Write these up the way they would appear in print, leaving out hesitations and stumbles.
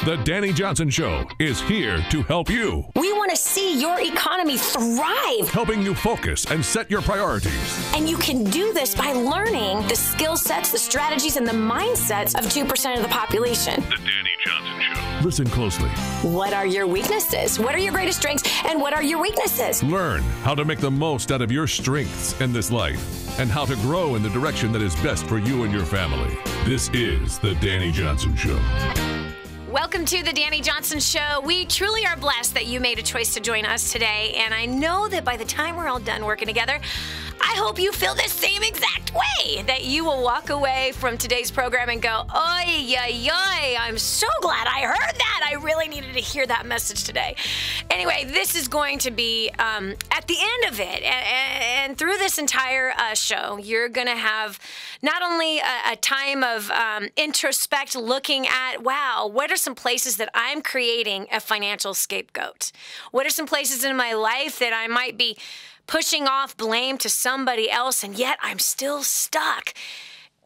The Dani Johnson Show is here to help you. We want to see your economy thrive. Helping you focus and set your priorities. And you can do this by learning the skill sets, the strategies, and the mindsets of 2% of the population. The Dani Johnson Show. Listen closely. What are your weaknesses? What are your greatest strengths? And what are your weaknesses? Learn how to make the most out of your strengths in this life and how to grow in the direction that is best for you and your family. This is The Dani Johnson Show. Welcome to the Dani Johnson Show. We truly are blessed that you made a choice to join us today, and I know that by the time we're all done working together, I hope you feel the same exact way, that you will walk away from today's program and go, oy, yoy, yoy, I'm so glad I heard that. I really needed to hear that message today. Anyway, this is going to be at the end of it, and through this entire show, you're going to have not only a time of introspect, looking at, wow, what are some places that I'm creating a financial scapegoat? What are some places in my life that I might be pushing off blame to somebody else, and yet I'm still stuck?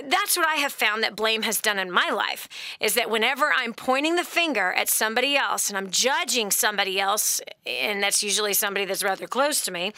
That's what I have found that blame has done in my life, is that whenever I'm pointing the finger at somebody else and I'm judging somebody else, and that's usually somebody that's rather close to me,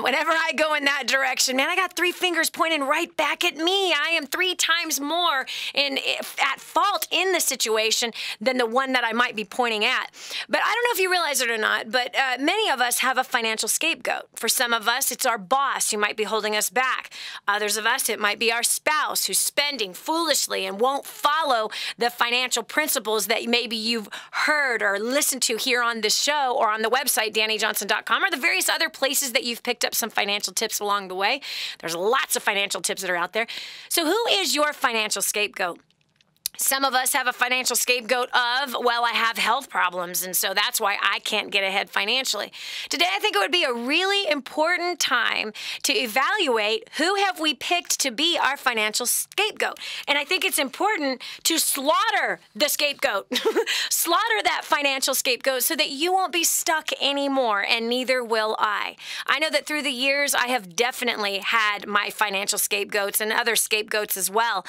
whenever I go in that direction, man, I got three fingers pointing right back at me. I am 3 times more at fault in the situation than the one that I might be pointing at. But I don't know if you realize it or not, but many of us have a financial scapegoat. For some of us, it's our boss who might be holding us back. Others of us, it might be our spouse who's spending foolishly and won't follow the financial principles that maybe you've heard or listened to here on this show or on the website, DaniJohnson.com, or the various other places that you've picked up some financial tips along the way. There's lots of financial tips that are out there. So who is your financial scapegoat? Some of us have a financial scapegoat of, well, I have health problems, and so that's why I can't get ahead financially. Today, I think it would be a really important time to evaluate who have we picked to be our financial scapegoat. And I think it's important to slaughter the scapegoat, slaughter that financial scapegoat so that you won't be stuck anymore, and neither will I. I know that through the years, I have definitely had my financial scapegoats and other scapegoats as well.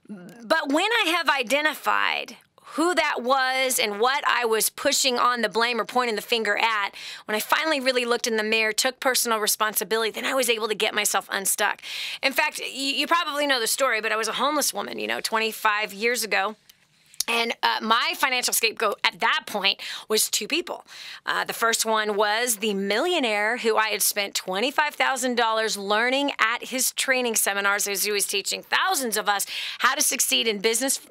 But when I have identified who that was and what I was pushing on the blame or pointing the finger at, when I finally really looked in the mirror, took personal responsibility, then I was able to get myself unstuck. In fact, you probably know the story, but I was a homeless woman, 25 years ago. And my financial scapegoat at that point was 2 people. The first one was the millionaire who I had spent $25,000 learning at his training seminars as he was teaching thousands of us how to succeed in business,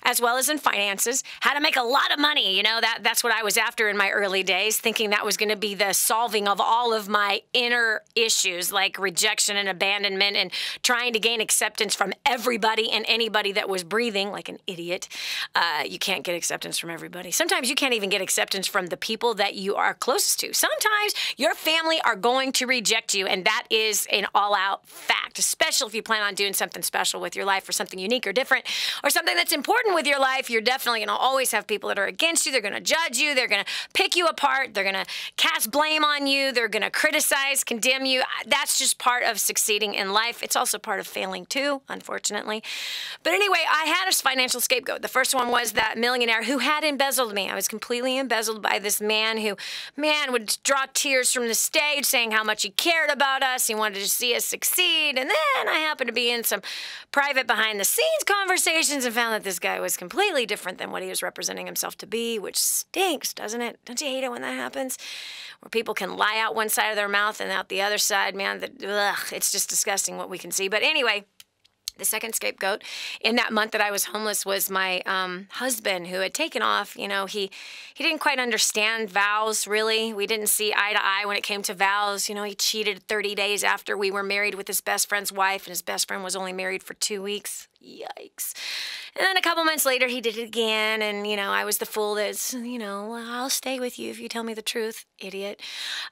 as well as in finances, how to make a lot of money. That's what I was after in my early days, thinking that was going to be the solving of all of my inner issues like rejection and abandonment and trying to gain acceptance from everybody and anybody that was breathing like an idiot. You can't get acceptance from everybody. Sometimes you can't even get acceptance from the people that you are closest to. Sometimes your family are going to reject you, and that is an all-out fact, especially if you plan on doing something special with your life or something unique or different or something that's important with your life. You're definitely going to always have people that are against you. They're going to judge you. They're going to pick you apart. They're going to cast blame on you. They're going to criticize, condemn you. That's just part of succeeding in life. It's also part of failing too, unfortunately. But anyway, I had a financial scapegoat. The first one was that millionaire who had embezzled me. I was completely embezzled by this man who, would draw tears from the stage saying how much he cared about us. He wanted to see us succeed. And then I happened to be in some private behind-the-scenes conversations and found that this guy was completely different than what he was representing himself to be, which stinks, doesn't it? Don't you hate it when that happens? Where people can lie out one side of their mouth and out the other side, it's just disgusting what we can see. But anyway, the second scapegoat in that month that I was homeless was my husband, who had taken off. He didn't quite understand vows, really. We didn't see eye to eye when it came to vows. He cheated 30 days after we were married with his best friend's wife, and his best friend was only married for 2 weeks. Yikes. And then a couple months later, he did it again, and, I was the fool that's, I'll stay with you if you tell me the truth, idiot.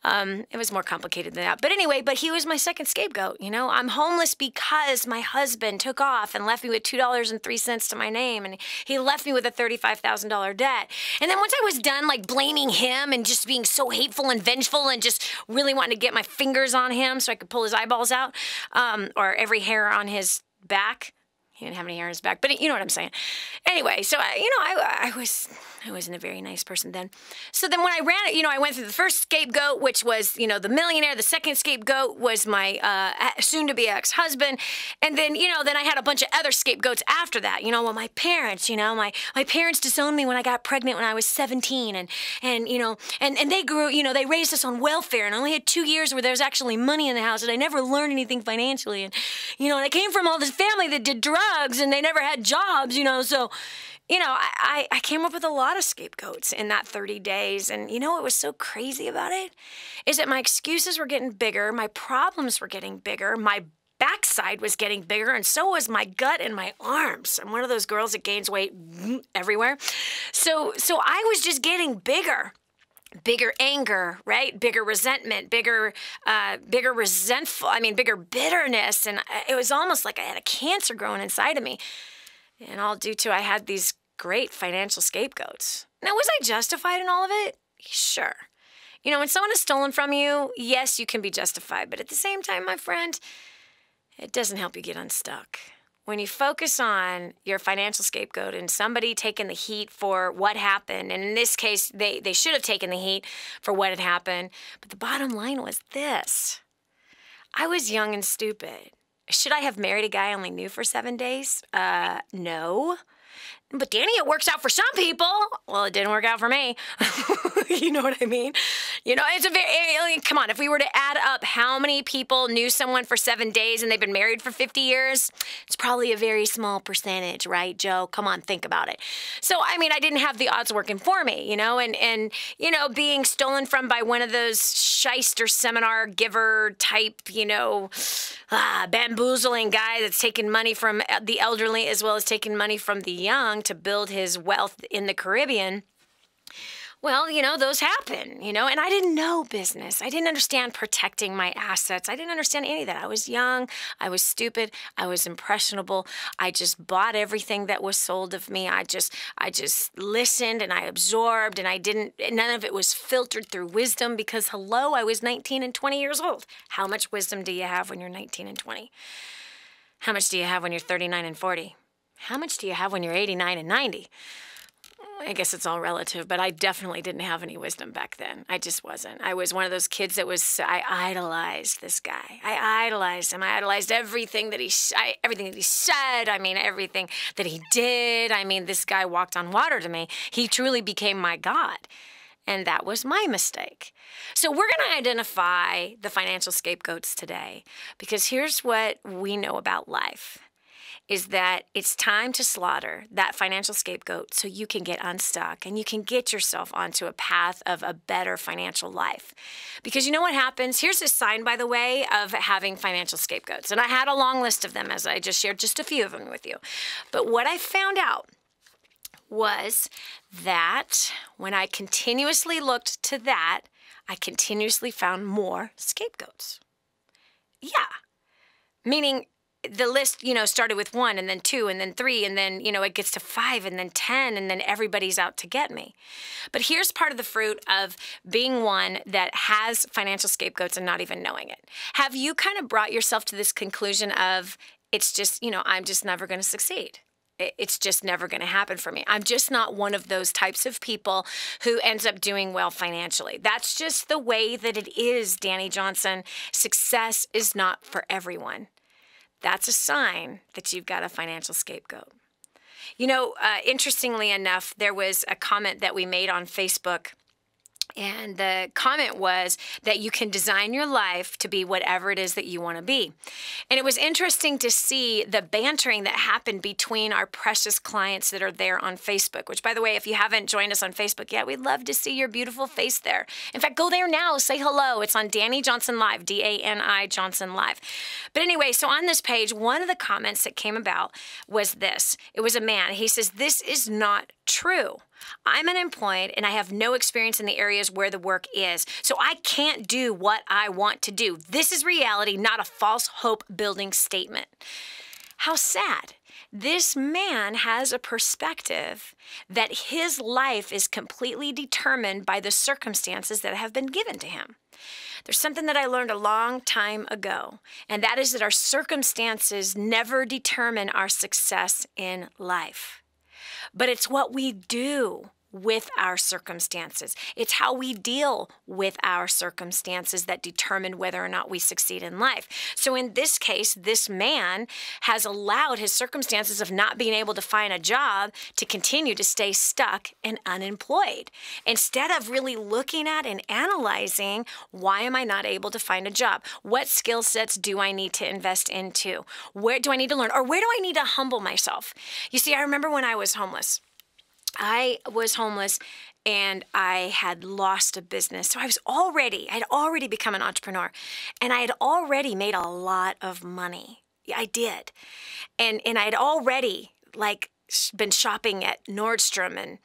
It was more complicated than that. But anyway, he was my second scapegoat, I'm homeless because my husband took off and left me with $2.03 to my name, and he left me with a $35,000 debt. And then once I was done, blaming him and just being so hateful and vengeful and just really wanting to get my fingers on him so I could pull his eyeballs out, or every hair on his back. He didn't have any hair in his back, but you know what I'm saying. Anyway, so I wasn't a very nice person then. So then when I ran it, I went through the first scapegoat, which was, the millionaire. The second scapegoat was my soon-to-be ex-husband. And then, then I had a bunch of other scapegoats after that. My parents, my parents disowned me when I got pregnant when I was 17. And they grew, they raised us on welfare. And I only had 2 years where there was actually money in the house. And I never learned anything financially. And, and I came from all this family that did drugs and they never had jobs, so... I came up with a lot of scapegoats in that 30 days. And what was so crazy about it is that my excuses were getting bigger. My problems were getting bigger. My backside was getting bigger. And so was my gut and my arms. I'm one of those girls that gains weight everywhere. So I was just getting bigger. Bigger anger, right? Bigger resentment, bigger bitterness. And it was almost like I had a cancer growing inside of me. And all due to I had these great financial scapegoats. Now, was I justified in all of it? Sure. When someone is stolen from you, yes, you can be justified. But at the same time, my friend, it doesn't help you get unstuck. When you focus on your financial scapegoat and somebody taking the heat for what happened, and in this case, they should have taken the heat for what had happened. But the bottom line was this. I was young and stupid. Should I have married a guy I only knew for 7 days? No. But Dani, it works out for some people. Well, it didn't work out for me. You know what I mean? Come on, if we were to add up how many people knew someone for 7 days and they've been married for 50 years, it's probably a very small percentage, right, Joe? Come on, think about it. So, I didn't have the odds working for me, and being stolen from by one of those shyster seminar giver type, bamboozling guy that's taking money from the elderly as well as taking money from the young to build his wealth in the Caribbean. Well, those happen, and I didn't know business. I didn't understand protecting my assets. I didn't understand any of that. I was young. I was stupid. I was impressionable. I just bought everything that was sold of me. I just listened and I absorbed and none of it was filtered through wisdom because, hello, I was 19 and 20 years old. How much wisdom do you have when you're 19 and 20? How much do you have when you're 39 and 40? How much do you have when you're 89 and 90? I guess it's all relative, but I definitely didn't have any wisdom back then. I just wasn't. I was one of those kids I idolized this guy. I idolized him. I idolized everything that he said. Everything that he did. This guy walked on water to me. He truly became my God. And that was my mistake. So we're going to identify the financial scapegoats today because here's what we know about life. Is that it's time to slaughter that financial scapegoat so you can get unstuck and you can get yourself onto a path of a better financial life. Because you know what happens? Here's a sign, by the way, of having financial scapegoats. And I had a long list of them, as I just shared just a few of them with you. But what I found out was that when I continuously looked to that, I continuously found more scapegoats. Yeah. Meaning, the list, started with 1 and then 2 and then 3 and then, it gets to 5 and then 10 and then everybody's out to get me. But here's part of the fruit of being one that has financial scapegoats and not even knowing it. Have you kind of brought yourself to this conclusion of it's just, I'm just never going to succeed? It's just never going to happen for me. I'm just not one of those types of people who ends up doing well financially. That's just the way that it is, Dani Johnson. Success is not for everyone. That's a sign that you've got a financial scapegoat. Interestingly enough, there was a comment that we made on Facebook, and the comment was that you can design your life to be whatever it is that you want to be. And it was interesting to see the bantering that happened between our precious clients that are there on Facebook, which, by the way, if you haven't joined us on Facebook yet, we'd love to see your beautiful face there. In fact, go there now, say hello. It's on Dani Johnson Live, Dani Johnson Live. But anyway, so on this page, one of the comments that came about was this. It was a man. He says, "This is not true. I'm unemployed and I have no experience in the areas where the work is, so I can't do what I want to do. This is reality, not a false hope building statement." How sad. This man has a perspective that his life is completely determined by the circumstances that have been given to him. There's something that I learned a long time ago, and that is that our circumstances never determine our success in life. But it's what we do with our circumstances. It's how we deal with our circumstances that determine whether or not we succeed in life. So in this case, this man has allowed his circumstances of not being able to find a job to continue to stay stuck and unemployed. Instead of really looking at and analyzing, why am I not able to find a job? What skill sets do I need to invest into? Where do I need to learn? Or where do I need to humble myself? You see, I remember when I was homeless. And I had lost a business. So I'd already become an entrepreneur, and I had already made a lot of money. Yeah, I did. And I had already been shopping at Nordstrom and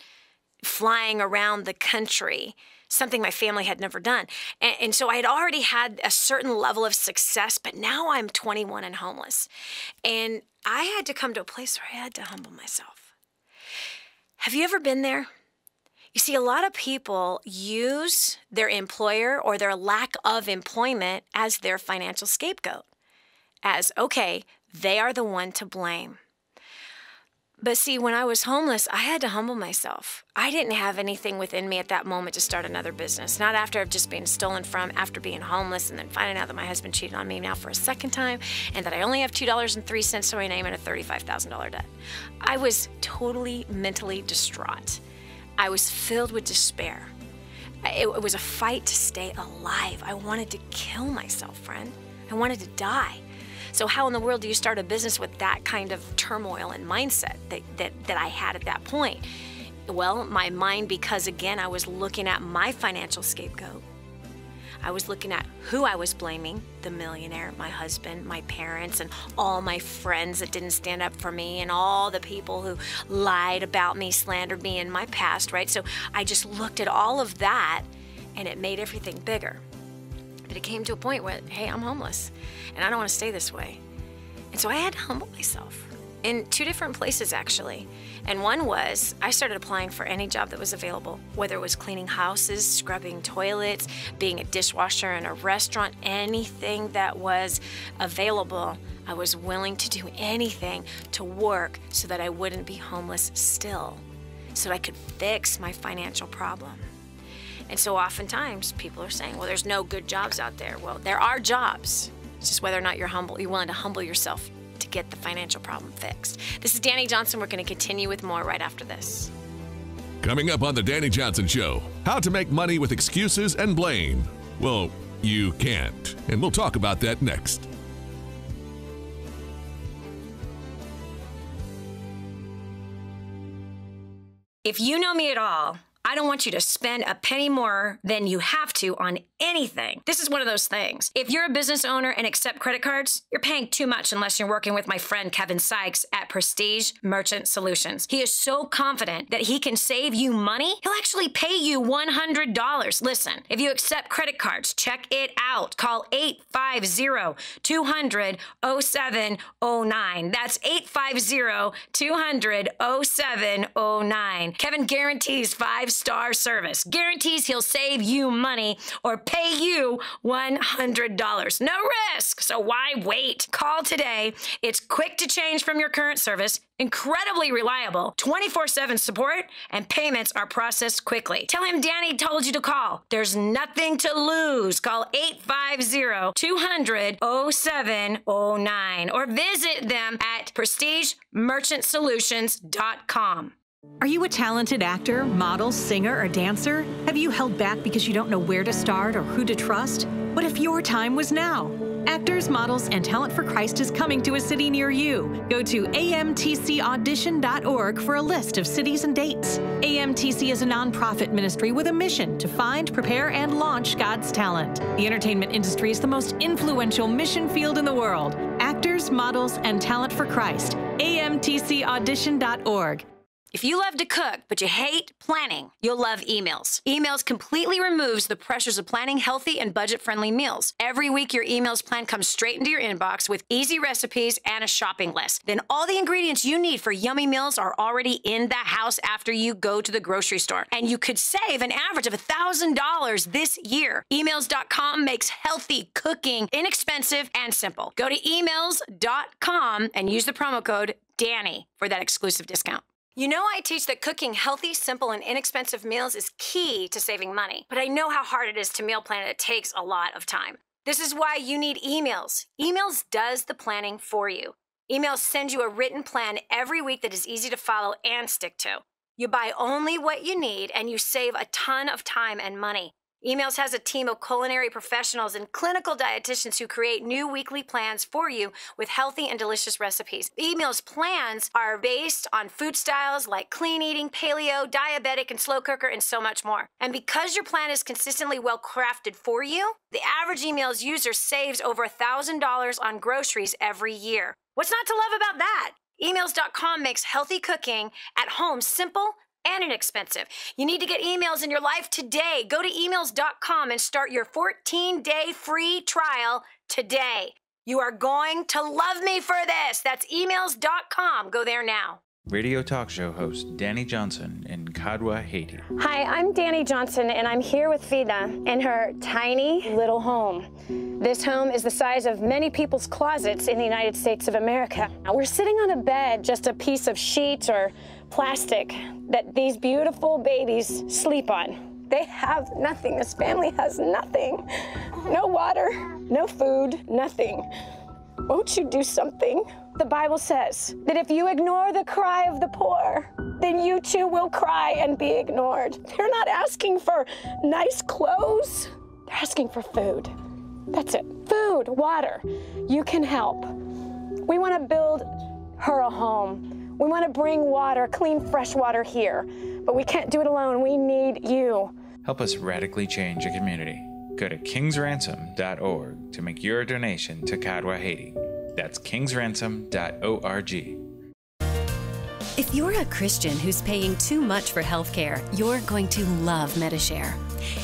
flying around the country, something my family had never done. And so I had already had a certain level of success, but now I'm 21 and homeless. And I had to come to a place where I had to humble myself. Have you ever been there? You see, a lot of people use their employer or their lack of employment as their financial scapegoat. As, okay, they are the one to blame. But see, when I was homeless, I had to humble myself. I didn't have anything within me at that moment to start another business. Not after I've just been stolen from, after being homeless, and then finding out that my husband cheated on me now for a second time, and that I only have $2.03 to my name and a $35,000 debt. I was totally mentally distraught. I was filled with despair. It was a fight to stay alive. I wanted to kill myself, friend. I wanted to die. So how in the world do you start a business with that kind of turmoil and mindset that I had at that point? Well, my mind, because again, I was looking at my financial scapegoat. I was looking at who I was blaming, the millionaire, my husband, my parents, and all my friends that didn't stand up for me, and all the people who lied about me, slandered me in my past, right? So I just looked at all of that, and it made everything bigger. But it came to a point where, hey, I'm homeless, and I don't want to stay this way. And so I had to humble myself in two different places, actually. And one was I started applying for any job that was available, whether it was cleaning houses, scrubbing toilets, being a dishwasher in a restaurant, anything that was available. I was willing to do anything to work so that I wouldn't be homeless still, so that I could fix my financial problem. And so oftentimes people are saying, well, there's no good jobs out there. Well, there are jobs. It's just whether or not you're willing to humble yourself to get the financial problem fixed. This is Dani Johnson. We're going to continue with more right after this. Coming up on the Dani Johnson Show, how to make money with excuses and blame. Well, you can't. And we'll talk about that next. If you know me at all, I don't want you to spend a penny more than you have to on anything. This is one of those things. If you're a business owner and accept credit cards, you're paying too much unless you're working with my friend Kevin Sykes at Prestige Merchant Solutions. He is so confident that he can save you money, he'll actually pay you $100. Listen, if you accept credit cards, check it out. Call 850-200-0709. That's 850-200-0709. Kevin guarantees 5-star service. Guarantees he'll save you money or pay you $100. No risk, so why wait? Call today. It's quick to change from your current service, incredibly reliable, 24/7 support, and payments are processed quickly. Tell him Dani told you to call. There's nothing to lose. Call 850-200-0709 or visit them at prestigemerchantsolutions.com. Are you a talented actor, model, singer, or dancer? Have you held back because you don't know where to start or who to trust? What if your time was now? Actors, Models, and Talent for Christ is coming to a city near you. Go to amtcaudition.org for a list of cities and dates. AMTC is a nonprofit ministry with a mission to find, prepare, and launch God's talent. The entertainment industry is the most influential mission field in the world. Actors, Models, and Talent for Christ. amtcaudition.org. If you love to cook, but you hate planning, you'll love emails. Emails completely removes the pressures of planning healthy and budget-friendly meals. Every week, your emails plan comes straight into your inbox with easy recipes and a shopping list. Then all the ingredients you need for yummy meals are already in the house after you go to the grocery store. And you could save an average of $1,000 this year. Emails.com makes healthy cooking inexpensive and simple. Go to emails.com and use the promo code DANI for that exclusive discount. You know, I teach that cooking healthy, simple, and inexpensive meals is key to saving money, but I know how hard it is to meal plan, and it takes a lot of time. This is why you need emails. Emails does the planning for you. Emails send you a written plan every week that is easy to follow and stick to. You buy only what you need, and you save a ton of time and money. Emails has a team of culinary professionals and clinical dietitians who create new weekly plans for you with healthy and delicious recipes. Emails plans are based on food styles like clean eating, paleo, diabetic, and slow cooker, and so much more. And because your plan is consistently well crafted for you, the average emails user saves over $1,000 on groceries every year. What's not to love about that? Emails.com makes healthy cooking at home simple and inexpensive. You need to get emails in your life today. Go to emails.com and start your 14-day free trial today. You are going to love me for this. That's emails.com. Go there now. Radio talk show host Dani Johnson in Kadwa, Haiti. Hi, I'm Dani Johnson, and I'm here with Fida in her tiny little home. This home is the size of many people's closets in the United States of America. Now, we're sitting on a bed, just a piece of sheet or plastic that these beautiful babies sleep on. They have nothing. This family has nothing. No water, no food, nothing. Won't you do something? The Bible says that if you ignore the cry of the poor, then you too will cry and be ignored. They're not asking for nice clothes. They're asking for food. That's it. Food, water. You can help. We want to build her a home. We want to bring water, clean, fresh water here. But we can't do it alone. We need you. Help us radically change a community. Go to kingsransom.org to make your donation to Kadwa, Haiti. That's kingsransom.org. If you're a Christian who's paying too much for healthcare, you're going to love Medishare.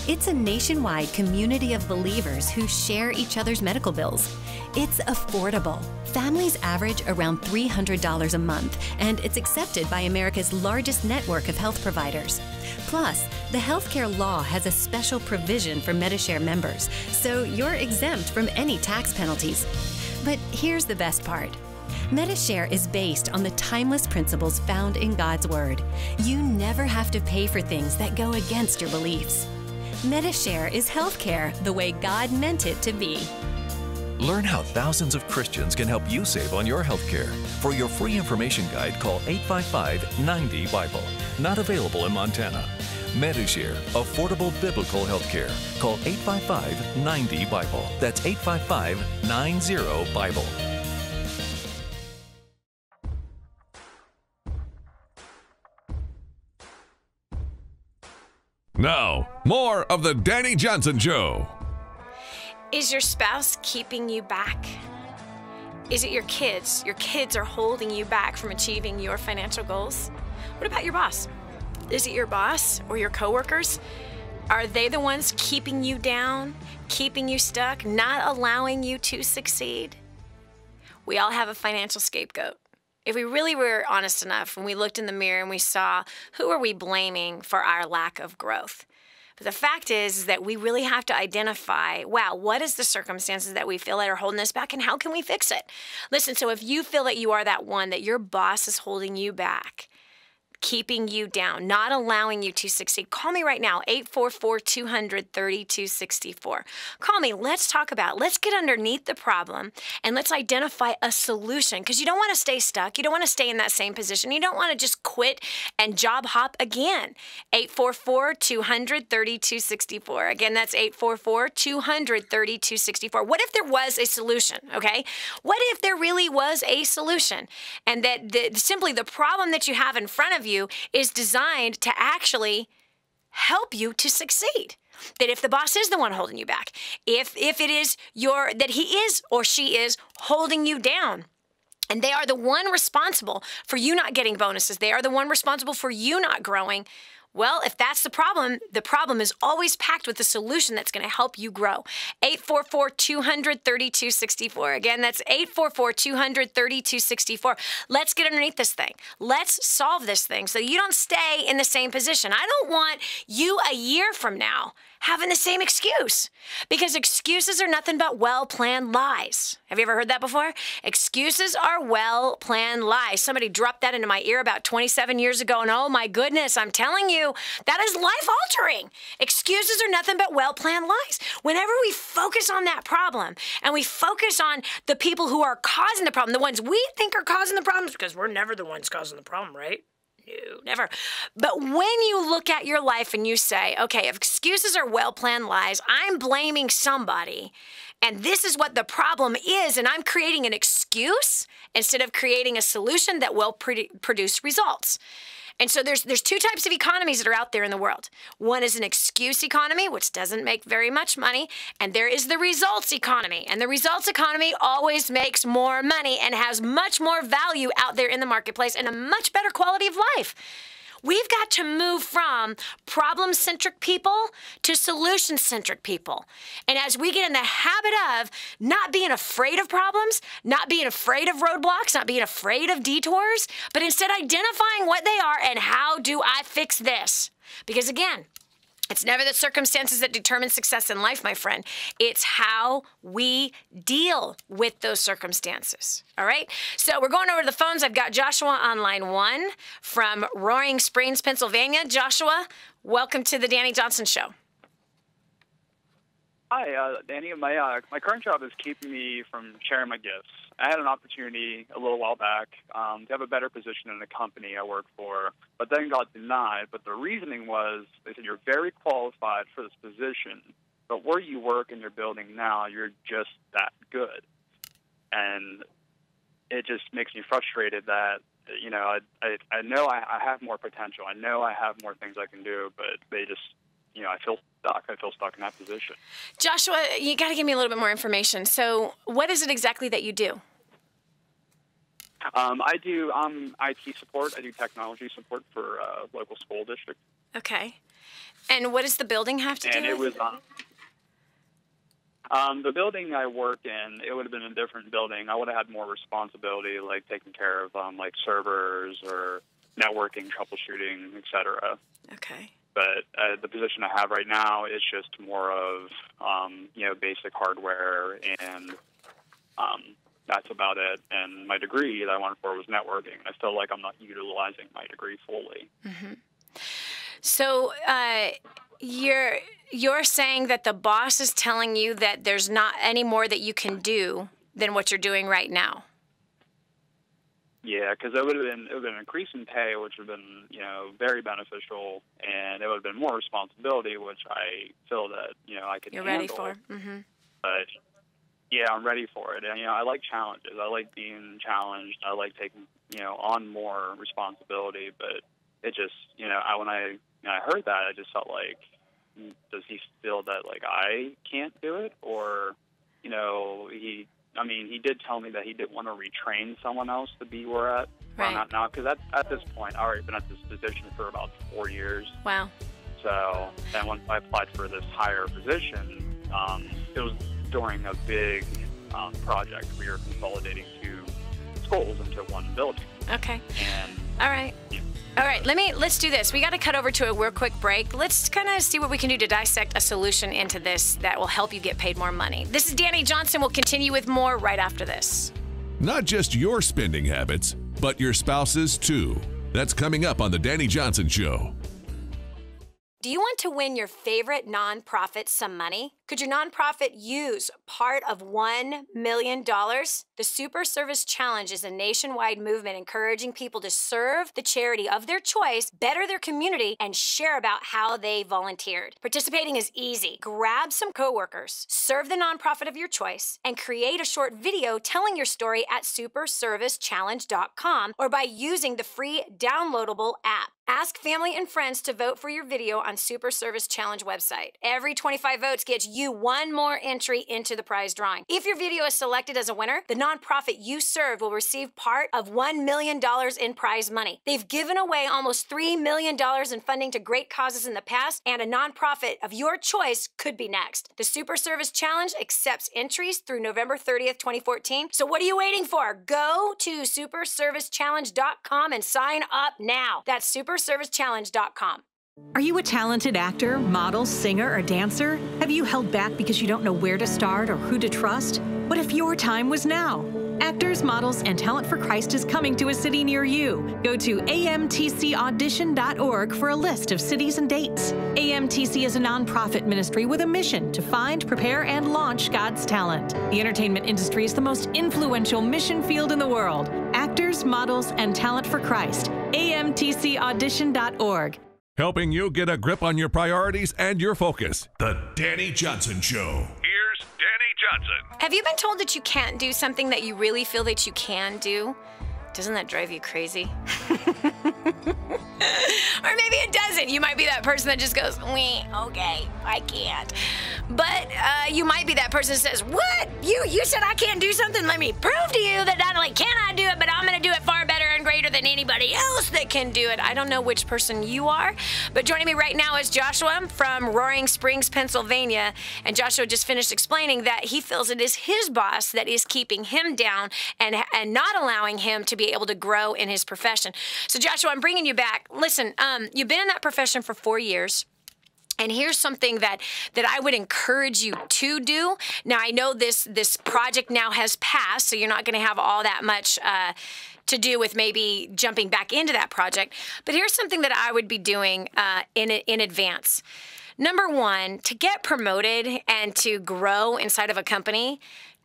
It's a nationwide community of believers who share each other's medical bills. It's affordable. Families average around $300 a month, and it's accepted by America's largest network of health providers. Plus, the healthcare law has a special provision for Medishare members, so you're exempt from any tax penalties. But here's the best part. Medishare is based on the timeless principles found in God's Word. You never have to pay for things that go against your beliefs. Medishare is healthcare the way God meant it to be. Learn how thousands of Christians can help you save on your health care. For your free information guide, call 855-90-BIBLE. Not available in Montana. Medishare, affordable biblical health care. Call 855-90-BIBLE. That's 855-90-BIBLE. Now, more of the Dani Johnson Show. Is your spouse keeping you back? Is it your kids? Your kids are holding you back from achieving your financial goals? What about your boss? Is it your boss or your coworkers? Are they the ones keeping you down, keeping you stuck, not allowing you to succeed? We all have a financial scapegoat. If we really were honest enough, when we looked in the mirror and we saw, who are we blaming for our lack of growth? But the fact is that we really have to identify, wow, what is the circumstances that we feel that are holding us back, and how can we fix it? Listen, so if you feel that you are that one, that your boss is holding you back, keeping you down, not allowing you to succeed, call me right now, 844-200-3264. Call me. Let's talk about it. Let's get underneath the problem and let's identify a solution, because you don't want to stay stuck. You don't want to stay in that same position. You don't want to just quit and job hop again. 844-200-3264. Again, that's 844-200-3264. What if there was a solution, okay? What if there really was a solution, and that simply the problem that you have in front of you is designed to actually help you to succeed? That if the boss is the one holding you back, if it is that he is or she is holding you down, And they are the one responsible for you not getting bonuses. They are the one responsible for you not growing. Well, if that's the problem is always packed with a solution that's going to help you grow. 844-200-3264. Again, that's 844-200-3264. Let's get underneath this thing. Let's solve this thing so you don't stay in the same position. I don't want you a year from now having the same excuse, because excuses are nothing but well-planned lies. Have you ever heard that before? Excuses are well-planned lies. Somebody dropped that into my ear about 27 years ago, and oh my goodness, I'm telling you, that is life-altering. Excuses are nothing but well-planned lies. Whenever we focus on that problem and we focus on the people who are causing the problem, the ones we think are causing the problems, because we're never the ones causing the problem, right? No, never. But when you look at your life and you say, okay, if excuses are well-planned lies, I'm blaming somebody, and this is what the problem is, and I'm creating an excuse instead of creating a solution that will produce results. And so there's two types of economies that are out there in the world. One is an excuse economy, which doesn't make very much money, and there is the results economy. And the results economy always makes more money and has much more value out there in the marketplace and a much better quality of life. We've got to move from problem-centric people to solution-centric people. And as we get in the habit of not being afraid of problems, not being afraid of roadblocks, not being afraid of detours, but instead identifying what they are and how do I fix this? Because again, it's never the circumstances that determine success in life, my friend. It's how we deal with those circumstances, all right? So we're going over to the phones. I've got Joshua on line 1 from Roaring Springs, Pennsylvania. Joshua, welcome to the Dani Johnson Show. Hi, Dani. My current job is keeping me from sharing my gifts. I had an opportunity a little while back to have a better position in the company I work for, but then got denied. But the reasoning was, they said, you're very qualified for this position, but where you work in your building now, you're just that good. And it just makes me frustrated that, you know, I know I have more potential. I know I have more things I can do, but they just, you know, I feel stuck. I feel stuck in that position. Joshua, you got to give me a little bit more information. So what is it exactly that you do? I do IT support. I do technology support for a local school district. Okay. And what does the building have to do with it? And it was the building I work in, it would have been a different building. I would have had more responsibility, like taking care of like servers or networking, troubleshooting, et cetera. Okay. But the position I have right now is just more of, you know, basic hardware, and that's about it. And my degree that I went for was networking. I feel like I'm not utilizing my degree fully. Mm-hmm. So you're saying that the boss is telling you that there's not any more that you can do than what you're doing right now? Yeah, because it would have been an increase in pay, which would have been, you know, very beneficial, and it would have been more responsibility, which I feel that, you know, I could handle. You're ready for. Mm-hmm. But yeah, I'm ready for it, and you know, I like challenges. I like being challenged. I like taking, you know, on more responsibility. But it just, you know, when I heard that, I just felt like, does he feel that like I can't do it, or, you know, he did tell me that he didn't want to retrain someone else to be where I'm at now, because at this point, I've already been at this position for about 4 years. Wow. So, and when I applied for this higher position, it was during a big project. We were consolidating 2 schools into one building. Okay. And all right. Yeah. All right, let's do this. We got to cut over to a real quick break. Let's kind of see what we can do to dissect a solution into this that will help you get paid more money. This is Dani Johnson. We'll continue with more right after this. Not just your spending habits, but your spouse's too. That's coming up on the Dani Johnson Show. Do you want to win your favorite nonprofit some money? Could your nonprofit use part of $1 million? The Super Service Challenge is a nationwide movement encouraging people to serve the charity of their choice, better their community, and share about how they volunteered. Participating is easy. Grab some coworkers, serve the nonprofit of your choice, and create a short video telling your story at superservicechallenge.com or by using the free downloadable app. Ask family and friends to vote for your video on Super Service Challenge website. Every 25 votes gets you one more entry into the prize drawing. If your video is selected as a winner, the nonprofit you serve will receive part of $1 million in prize money. They've given away almost $3 million in funding to great causes in the past, and a nonprofit of your choice could be next. The Super Service Challenge accepts entries through November 30th, 2014. So what are you waiting for? Go to superservicechallenge.com and sign up now. That's superservicechallenge.com. Are you a talented actor, model, singer, or dancer? Have you held back because you don't know where to start or who to trust? What if your time was now? Actors, Models, and Talent for Christ is coming to a city near you. Go to amtcaudition.org for a list of cities and dates. AMTC is a nonprofit ministry with a mission to find, prepare, and launch God's talent. The entertainment industry is the most influential mission field in the world. Actors, Models, and Talent for Christ. amtcaudition.org. Helping you get a grip on your priorities and your focus. The Dani Johnson Show. Here's Dani Johnson. Have you been told that you can't do something that you really feel that you can do? Doesn't that drive you crazy? Or maybe it doesn't. You might be that person that just goes, okay, I can't. But you might be that person that says, what? You said I can't do something? Let me prove to you that not only can I do it, but I'm going to do it far better and greater than anybody else that can do it. I don't know which person you are, but joining me right now is Joshua from Roaring Springs, Pennsylvania. And Joshua just finished explaining that he feels it is his boss that is keeping him down and not allowing him to be able to grow in his profession. So Joshua, I'm bringing you back. Listen, you've been in that profession for 4 years. And here's something that I would encourage you to do. Now, I know this project now has passed, so you're not going to have all that much to do with maybe jumping back into that project. But here's something that I would be doing in advance. Number one, to get promoted and to grow inside of a company,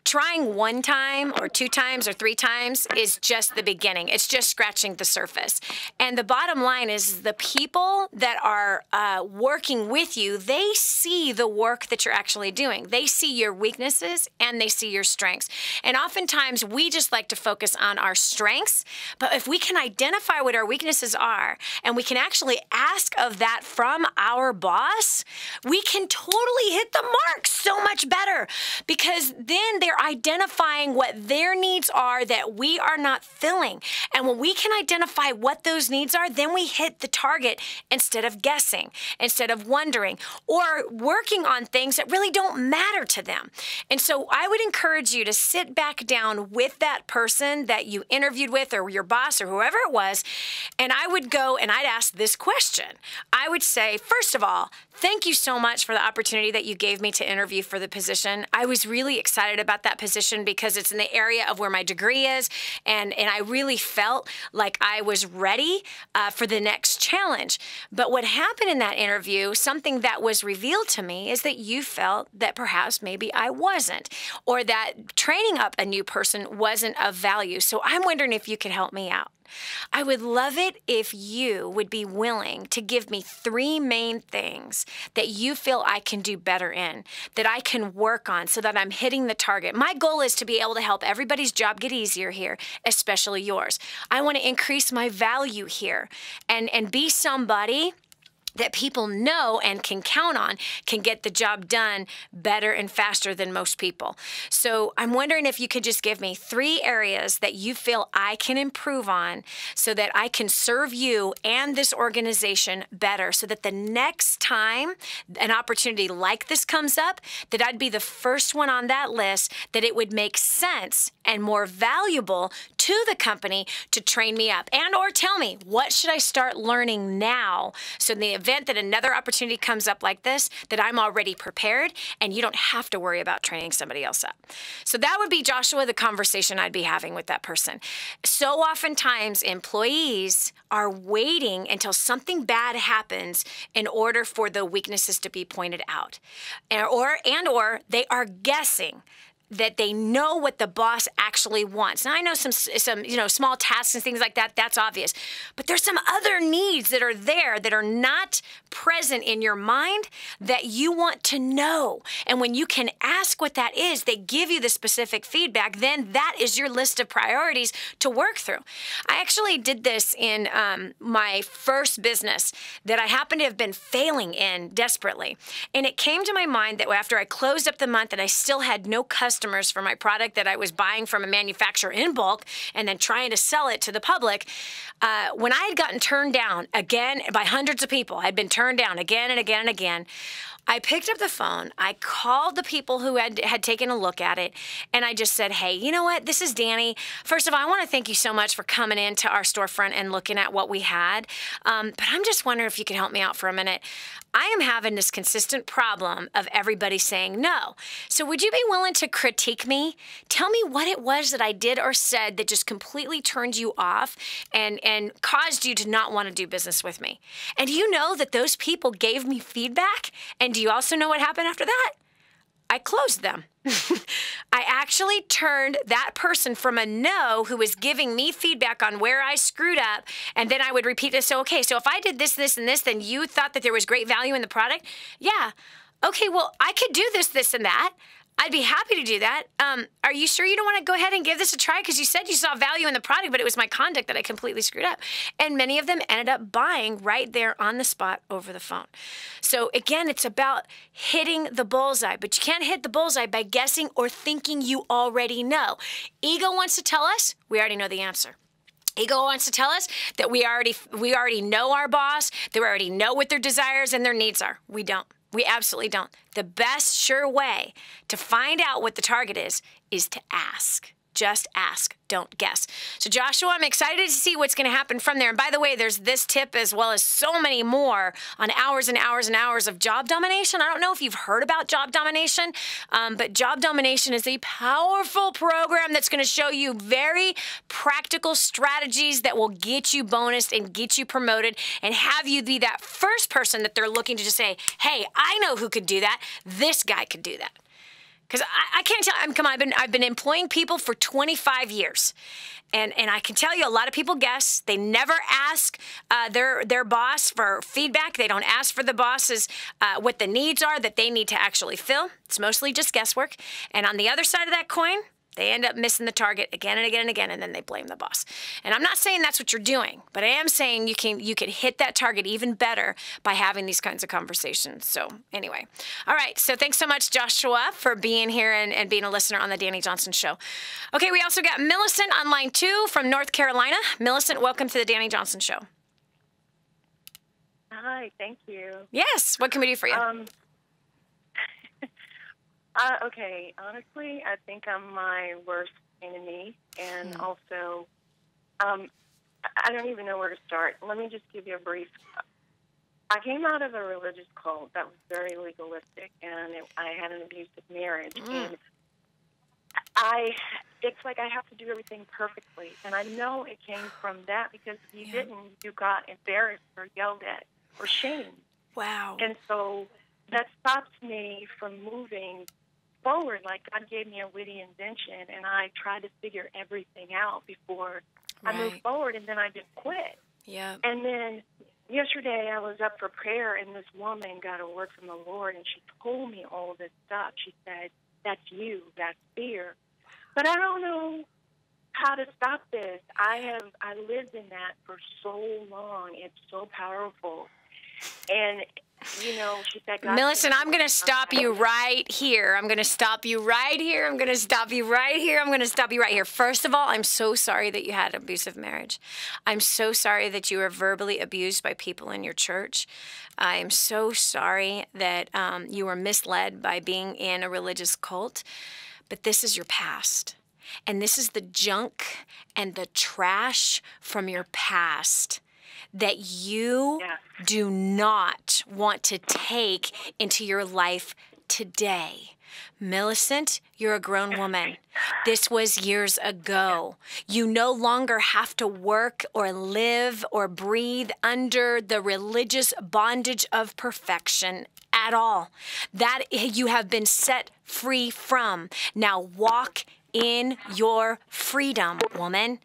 trying one time or 2 times or 3 times is just the beginning. It's just scratching the surface. And the bottom line is the people that are working with you, they see the work that you're actually doing. They see your weaknesses and they see your strengths. And oftentimes we just like to focus on our strengths, but if we can identify what our weaknesses are and we can actually ask of that from our boss, we can totally hit the mark so much better, because then they're identifying what their needs are that we are not filling. And when we can identify what those needs are, then we hit the target instead of guessing, instead of wondering, or working on things that really don't matter to them. And so I would encourage you to sit back down with that person that you interviewed with, or your boss, or whoever it was, and I would go and I'd ask this question. I would say, first of all, thank you so much for the opportunity that you gave me to interview for the position. I was really excited about that position because it's in the area of where my degree is, and I really felt like I was ready for the next challenge. But what happened in that interview, something that was revealed to me, is that you felt that perhaps maybe I wasn't, or that training up a new person wasn't of value. So I'm wondering if you could help me out. I would love it if you would be willing to give me 3 main things that you feel I can do better in, that I can work on so that I'm hitting the target. My goal is to be able to help everybody's job get easier here, especially yours. I want to increase my value here and be somebody that people know and can count on can get the job done better and faster than most people. So I'm wondering if you could just give me 3 areas that you feel I can improve on so that I can serve you and this organization better, so that the next time an opportunity like this comes up, that I'd be the first one on that list, that it would make sense and more valuable to the company to train me up, and or tell me, what should I start learning now, so in the event that another opportunity comes up like this, that I'm already prepared and you don't have to worry about training somebody else up. So that would be, Joshua, the conversation I'd be having with that person. So oftentimes employees are waiting until something bad happens in order for the weaknesses to be pointed out, or they are guessing that they know what the boss actually wants. Now, I know some small tasks and things like that, that's obvious. But there's some other needs that are there that are not present in your mind that you want to know. And when you can ask what that is, they give you the specific feedback, then that is your list of priorities to work through. I actually did this in my first business that I happen to have been failing in desperately. And it came to my mind that after I closed up the month and I still had no customers for my product that I was buying from a manufacturer in bulk and then trying to sell it to the public, when I had gotten turned down again by hundreds of people, I'd been turned down again and again and again, I picked up the phone, I called the people who had taken a look at it, and I just said, hey, you know what? This is Dani. First of all, I want to thank you so much for coming into our storefront and looking at what we had. But I'm just wondering if you could help me out for a minute. I am having this consistent problem of everybody saying no. So would you be willing to critique me? Tell me what it was that I did or said that just completely turned you off and caused you to not want to do business with me. And do you know that those people gave me feedback? And do you also know what happened after that? I closed them. I actually turned that person from a no who was giving me feedback on where I screwed up, and then I would repeat this. So, okay, so if I did this, this, and this, then you thought that there was great value in the product? Yeah. Okay, well, I could do this, this, and that. I'd be happy to do that. Are you sure you don't want to go ahead and give this a try? Because you said you saw value in the product, but it was my conduct that I completely screwed up. And many of them ended up buying right there on the spot over the phone. So again, it's about hitting the bullseye, but you can't hit the bullseye by guessing or thinking you already know. Ego wants to tell us we already know the answer. Ego wants to tell us that we already know our boss, that we already know what their desires and their needs are. We don't. We absolutely don't. The best sure way to find out what the target is to ask. Just ask, don't guess. So Joshua, I'm excited to see what's going to happen from there. And by the way, there's this tip as well as so many more on hours and hours and hours of job domination. I don't know if you've heard about job domination, but job domination is a powerful program that's going to show you very practical strategies that will get you bonused and get you promoted and have you be that first person that they're looking to just say, hey, I know who could do that. This guy could do that. Because I can't tell, I've been employing people for 25 years. And I can tell you a lot of people guess. They never ask their boss for feedback. They don't ask for the bosses what the needs are that they need to actually fill. It's mostly just guesswork. And on the other side of that coin, they end up missing the target again and again and again, and then they blame the boss. And I'm not saying that's what you're doing, but I am saying you can hit that target even better by having these kinds of conversations. So anyway, all right. So thanks so much, Joshua, for being here and being a listener on the Dani Johnson Show. Okay, we also got Millicent on line 2 from North Carolina. Millicent, welcome to the Dani Johnson Show. Hi, thank you. Yes, what can we do for you? Okay, honestly, I think I'm my worst enemy, and also, I don't even know where to start. Let me just give you a brief. I came out of a religious cult that was very legalistic, and I had an abusive marriage, and it's like I have to do everything perfectly, and I know it came from that because if you didn't, you got embarrassed or yelled at or shamed. Wow. And so that stops me from moving forward. Like, God gave me a witty invention, and I tried to figure everything out before I moved forward, and then I just quit. Yeah. And then yesterday I was up for prayer, and this woman got a word from the Lord, and she told me all this stuff. She said, that's you, that's fear. But I don't know how to stop this. I lived in that for so long. It's so powerful. And you know, she said, Millicent, I'm going to stop you right here. I'm going to stop you right here. I'm going to stop you right here. I'm going to stop you right here. First of all, I'm so sorry that you had an abusive marriage. I'm so sorry that you were verbally abused by people in your church. I am so sorry that you were misled by being in a religious cult. But this is your past. And this is the junk and the trash from your past that you do not want to take into your life today. Millicent, you're a grown woman. This was years ago. You no longer have to work or live or breathe under the religious bondage of perfection at all. That you have been set free from. Now walk in your freedom, woman.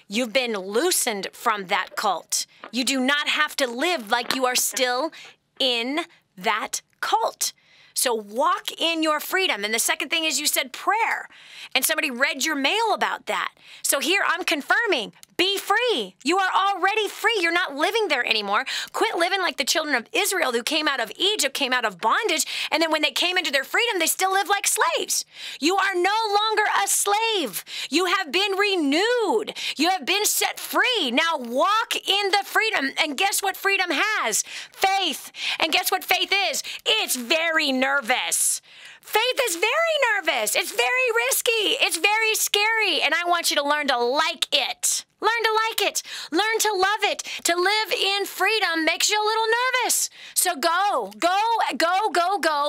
You've been loosened from that cult. You do not have to live like you are still in that cult. So walk in your freedom. And the second thing is you said prayer. And somebody read your mail about that. So here I'm confirming, Be free. You are already free. You're not living there anymore. Quit living like the children of Israel who came out of Egypt, came out of bondage, and then when they came into their freedom, they still live like slaves. You are no longer a slave. You have been renewed. You have been set free. Now walk in the freedom. And guess what freedom has? Faith. And guess what faith is? It's very nervous. Faith is very nervous. It's very risky. It's very scary. And I want you to learn to like it. Learn to like it. Learn to love it. To live in freedom makes you a little nervous. So go,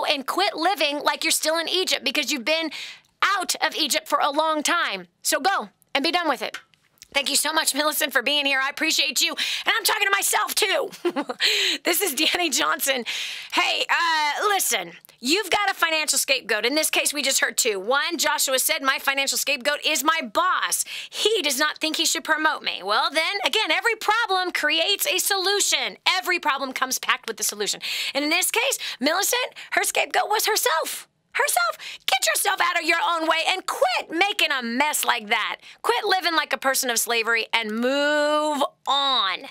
and quit living like you're still in Egypt because you've been out of Egypt for a long time. So go and be done with it. Thank you so much, Millicent, for being here. I appreciate you. And I'm talking to myself, too. This is Dani Johnson. Hey, listen, you've got a financial scapegoat. In this case, we just heard two. One, Joshua said, my financial scapegoat is my boss. He does not think he should promote me. Well, then, again, every problem creates a solution. Every problem comes packed with a solution. And in this case, Millicent, her scapegoat was herself. Get yourself out of your own way and quit making a mess like that. Quit living like a person of slavery and move on.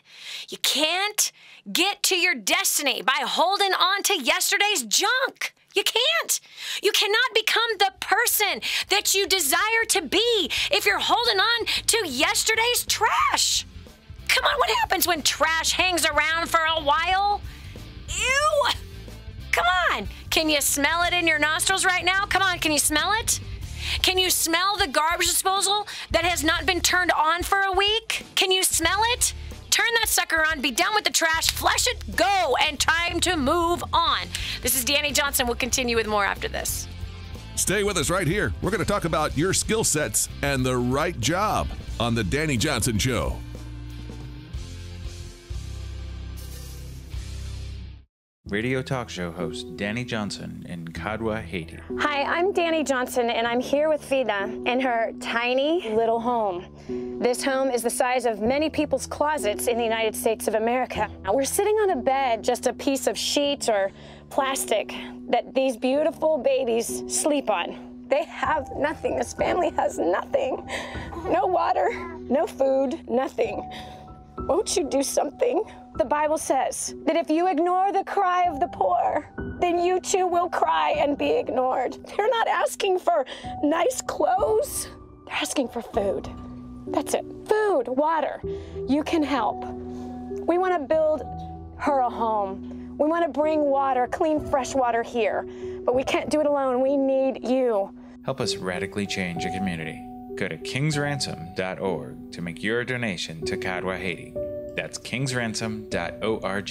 You can't get to your destiny by holding on to yesterday's junk. You can't. You cannot become the person that you desire to be if you're holding on to yesterday's trash. Come on, what happens when trash hangs around for a while? Ew! Come on. Can you smell it in your nostrils right now? Come on, can you smell it? Can you smell the garbage disposal that has not been turned on for a week? Can you smell it? Turn that sucker on, be done with the trash, flush it, go, and time to move on. This is Dani Johnson. We'll continue with more after this. Stay with us right here. We're going to talk about your skill sets and the right job on the Dani Johnson Show. Radio talk show host Dani Johnson in Kadwa, Haiti. Hi, I'm Dani Johnson, and I'm here with Vida in her tiny little home. This home is the size of many people's closets in the United States of America. Now, we're sitting on a bed, just a piece of sheet or plastic that these beautiful babies sleep on. They have nothing. This family has nothing. No water, no food, nothing. Won't you do something? The Bible says that if you ignore the cry of the poor, then you too will cry and be ignored. They're not asking for nice clothes. They're asking for food. That's it. Food, water. You can help. We want to build her a home. We want to bring water, clean, fresh water here. But we can't do it alone. We need you. Help us radically change a community. Go to kingsransom.org to make your donation to Kadwa, Haiti. That's kingsransom.org.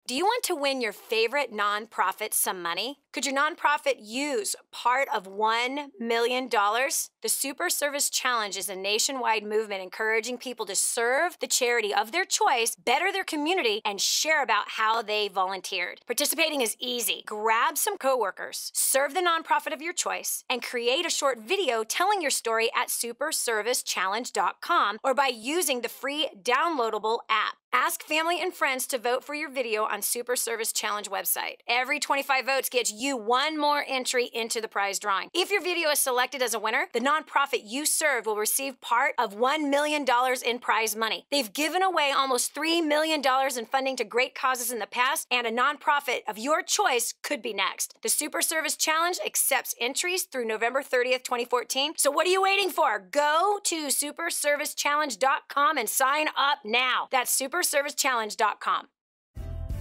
Do you want to win your favorite nonprofit some money? Could your nonprofit use part of $1 million? The Super Service Challenge is a nationwide movement encouraging people to serve the charity of their choice, better their community, and share about how they volunteered. Participating is easy. Grab some coworkers, serve the nonprofit of your choice, and create a short video telling your story at superservicechallenge.com or by using the free downloadable app. Ask family and friends to vote for your video on Super Service Challenge website. Every 25 votes gets you one more entry into the prize drawing. If your video is selected as a winner, the nonprofit you serve will receive part of $1 million in prize money. They've given away almost $3 million in funding to great causes in the past, and a nonprofit of your choice could be next. The Super Service Challenge accepts entries through November 30th, 2014. So what are you waiting for? Go to superservicechallenge.com and sign up now. That's superservicechallenge.com.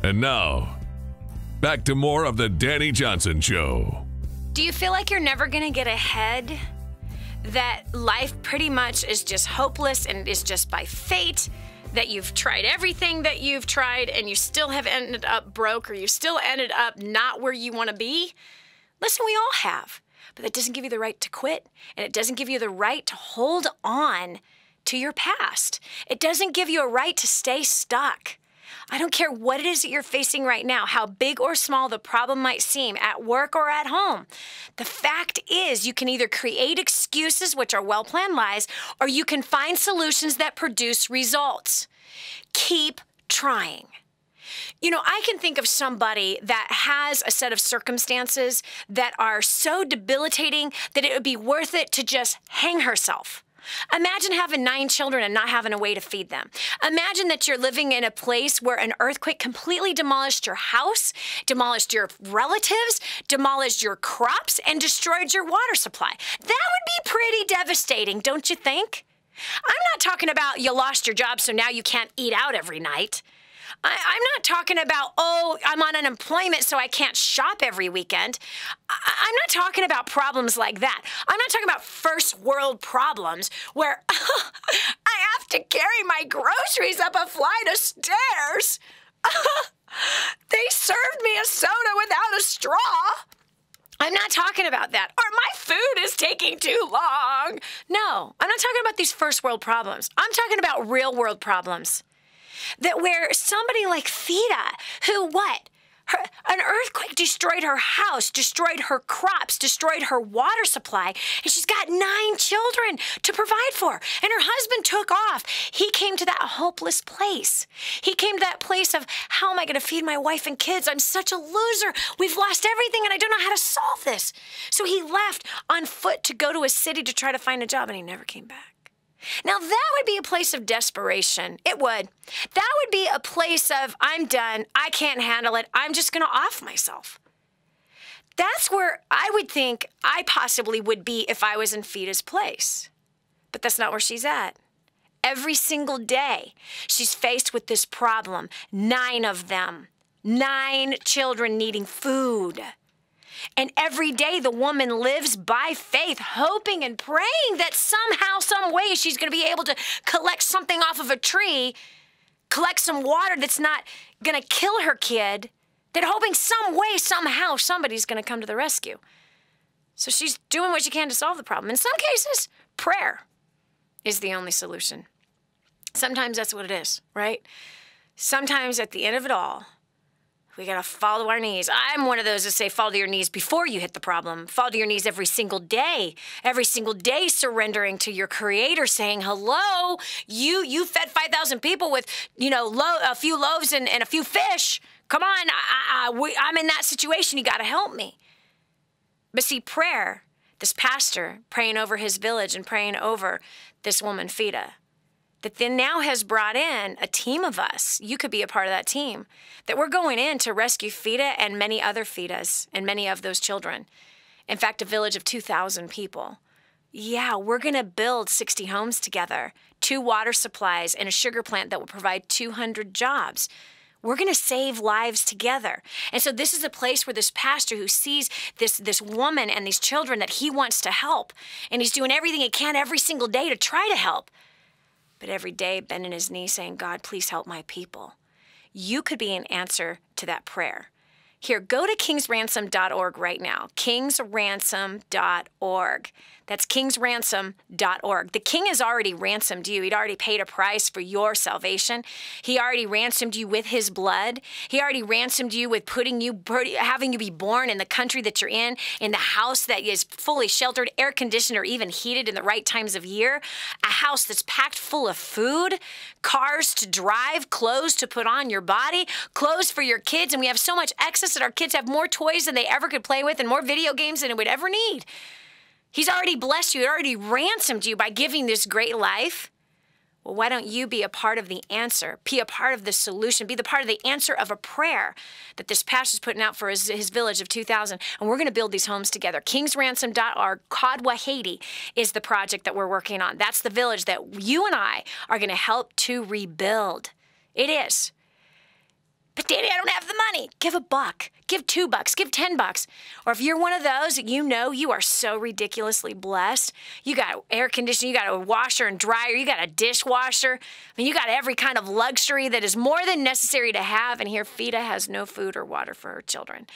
And now, back to more of the Dani Johnson Show. Do you feel like you're never going to get ahead? That life pretty much is just hopeless and is just by fate? That you've tried everything that you've tried and you still have ended up broke, or you still ended up not where you want to be? Listen, we all have. But that doesn't give you the right to quit, and it doesn't give you the right to hold on to your past. It doesn't give you a right to stay stuck. I don't care what it is that you're facing right now, how big or small the problem might seem at work or at home. The fact is, you can either create excuses, which are well-planned lies, or you can find solutions that produce results. Keep trying. You know, I can think of somebody that has a set of circumstances that are so debilitating that it would be worth it to just hang herself. Imagine having 9 children and not having a way to feed them. Imagine that you're living in a place where an earthquake completely demolished your house, demolished your relatives, demolished your crops, and destroyed your water supply. That would be pretty devastating, don't you think? I'm not talking about you lost your job so now you can't eat out every night. I'm not talking about, oh, I'm on unemployment so I can't shop every weekend. I'm not talking about problems like that. I'm not talking about first world problems where I have to carry my groceries up a flight of stairs. They served me a soda without a straw. I'm not talking about that. Or my food is taking too long. No, I'm not talking about these first world problems. I'm talking about real world problems. That where somebody like Fida, who an earthquake destroyed her house, destroyed her crops, destroyed her water supply, and she's got 9 children to provide for. And her husband took off. He came to that hopeless place. He came to that place of, how am I going to feed my wife and kids? I'm such a loser. We've lost everything and I don't know how to solve this. So he left on foot to go to a city to try to find a job, and he never came back. Now, that would be a place of desperation. It would. That would be a place of, I'm done, I can't handle it, I'm just going to off myself. That's where I would think I possibly would be if I was in Fida's place. But that's not where she's at. Every single day, she's faced with this problem. 9 of them. 9 children needing food. And every day the woman lives by faith, hoping and praying that somehow, some way, she's going to be able to collect something off of a tree, collect some water that's not going to kill her kid, that hoping some way, somehow, somebody's going to come to the rescue. So she's doing what she can to solve the problem. In some cases, prayer is the only solution. Sometimes that's what it is, right? Sometimes at the end of it all, we got to fall to our knees. I'm one of those that say fall to your knees before you hit the problem. Fall to your knees every single day surrendering to your Creator, saying, hello, you fed 5,000 people with, a few loaves and a few fish. Come on, I'm in that situation. You got to help me. But see, prayer, this pastor praying over his village and praying over this woman, Fida, that then now has brought in a team of us. You could be a part of that team. That we're going in to rescue Fida and many other Fidas and many of those children. In fact, a village of 2,000 people. Yeah, we're going to build 60 homes together, 2 water supplies, and a sugar plant that will provide 200 jobs. We're going to save lives together. And so this is a place where this pastor who sees this woman and these children that he wants to help, and he's doing everything he can every single day to try to help. But every day bending his knee saying, God, please help my people. You could be an answer to that prayer. Here, go to kingsransom.org right now. kingsransom.org. That's kingsransom.org. The king has already ransomed you. He'd already paid a price for your salvation. He already ransomed you with his blood. He already ransomed you with having you be born in the country that you're in the house that is fully sheltered, air conditioned, or even heated in the right times of year, a house that's packed full of food, cars to drive, clothes to put on your body, clothes for your kids, and we have so much excess that our kids have more toys than they ever could play with and more video games than they would ever need. He's already blessed you. He already ransomed you by giving this great life. Well, why don't you be a part of the answer, be a part of the solution, be the part of the answer of a prayer that this pastor's putting out for his village of 2,000, and we're going to build these homes together. Kingsransom.org, Kadwa, Haiti is the project that we're working on. That's the village that you and I are going to help to rebuild. It is. But Dani, I don't have the money. Give $1, give $2, give $10. Or if you're one of those, you are so ridiculously blessed. You got air conditioning, you got a washer and dryer, you got a dishwasher. You got every kind of luxury that is more than necessary to have. And here, Fida has no food or water for her children.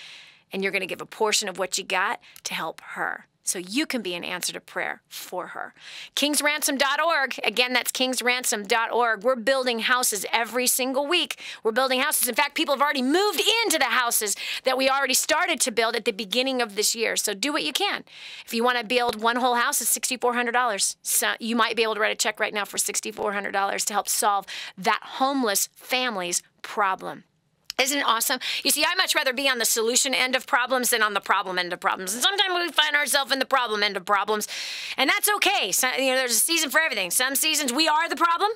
And you're going to give a portion of what you got to help her. So you can be an answer to prayer for her. Kingsransom.org. Again, that's kingsransom.org. We're building houses every single week. We're building houses. In fact, people have already moved into the houses that we already started to build at the beginning of this year. So do what you can. If you want to build one whole house, it's $6,400. So you might be able to write a check right now for $6,400 to help solve that homeless family's problem. Isn't it awesome? You see, I much rather be on the solution end of problems than on the problem end of problems. And sometimes we find ourselves in the problem end of problems, and that's okay. So, there's a season for everything. Some seasons we are the problem.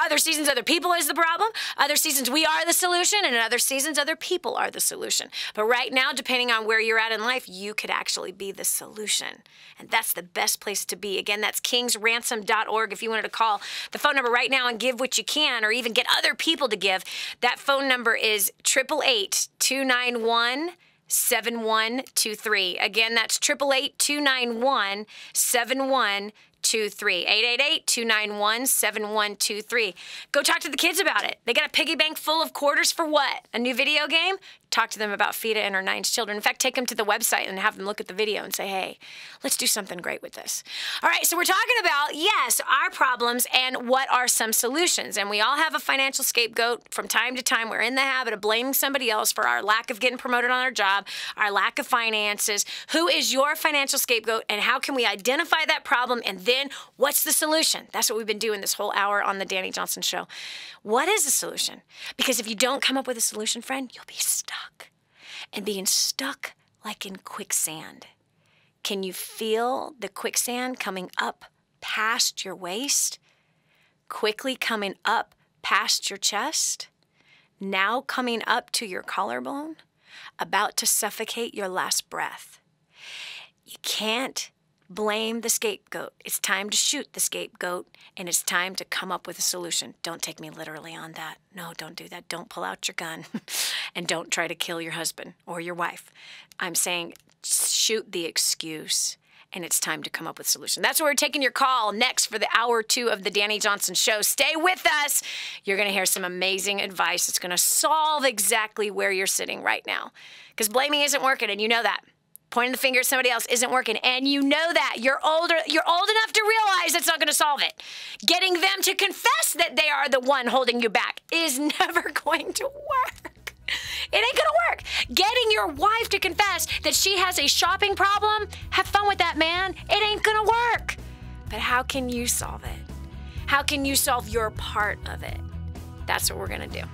Other seasons other people is the problem. Other seasons we are the solution, and in other seasons other people are the solution. But right now, depending on where you're at in life, you could actually be the solution. And that's the best place to be. Again, that's kingsransom.org. If you wanted to call the phone number right now and give what you can, or even get other people to give, that phone number is 888-291-7123. Again, that's 888-291-7123. 888-291-7123. Go talk to the kids about it. They got a piggy bank full of quarters for what? A new video game? Talk to them about Fida and her 9 children. In fact, take them to the website and have them look at the video and say, hey, let's do something great with this. All right, so we're talking about, yes, our problems and what are some solutions. And we all have a financial scapegoat. From time to time, we're in the habit of blaming somebody else for our lack of getting promoted on our job, our lack of finances. Who is your financial scapegoat, and how can we identify that problem, and then what's the solution? That's what we've been doing this whole hour on the Dani Johnson Show. What is the solution? Because if you don't come up with a solution, friend, you'll be stuck. And being stuck like in quicksand. Can you feel the quicksand coming up past your waist? Quickly coming up past your chest? Now coming up to your collarbone? About to suffocate your last breath. You can't blame the scapegoat. It's time to shoot the scapegoat, and it's time to come up with a solution. Don't take me literally on that. No, don't do that. Don't pull out your gun, and don't try to kill your husband or your wife. I'm saying shoot the excuse, and it's time to come up with a solution. That's where we're taking your call next for the hour 2 of the Dani Johnson Show. Stay with us. You're going to hear some amazing advice. It's going to solve exactly where you're sitting right now, because blaming isn't working, and you know that. Pointing the finger at somebody else isn't working, and you know that. You're old enough to realize it's not going to solve it. Getting them to confess that they are the one holding you back is never going to work. It ain't going to work. Getting your wife to confess that she has a shopping problem, have fun with that, man. It ain't going to work. But how can you solve it? How can you solve your part of it? That's what we're going to do.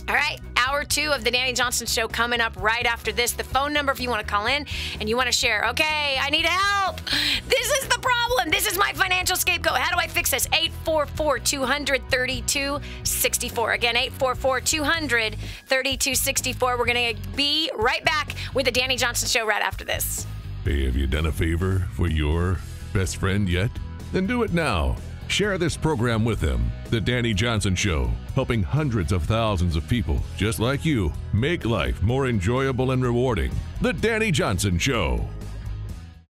All right, hour 2 of the Dani Johnson Show coming up right after this. The phone number if you want to call in and you want to share. Okay, I need help. This is the problem. This is my financial scapegoat. How do I fix this? 844-200-3264. Again, 844-200-3264. We're going to be right back with the Dani Johnson Show right after this. Hey, have you done a favor for your best friend yet? Then do it now. Share this program with them. The Dani Johnson Show, helping hundreds of thousands of people just like you make life more enjoyable and rewarding. The Dani Johnson Show.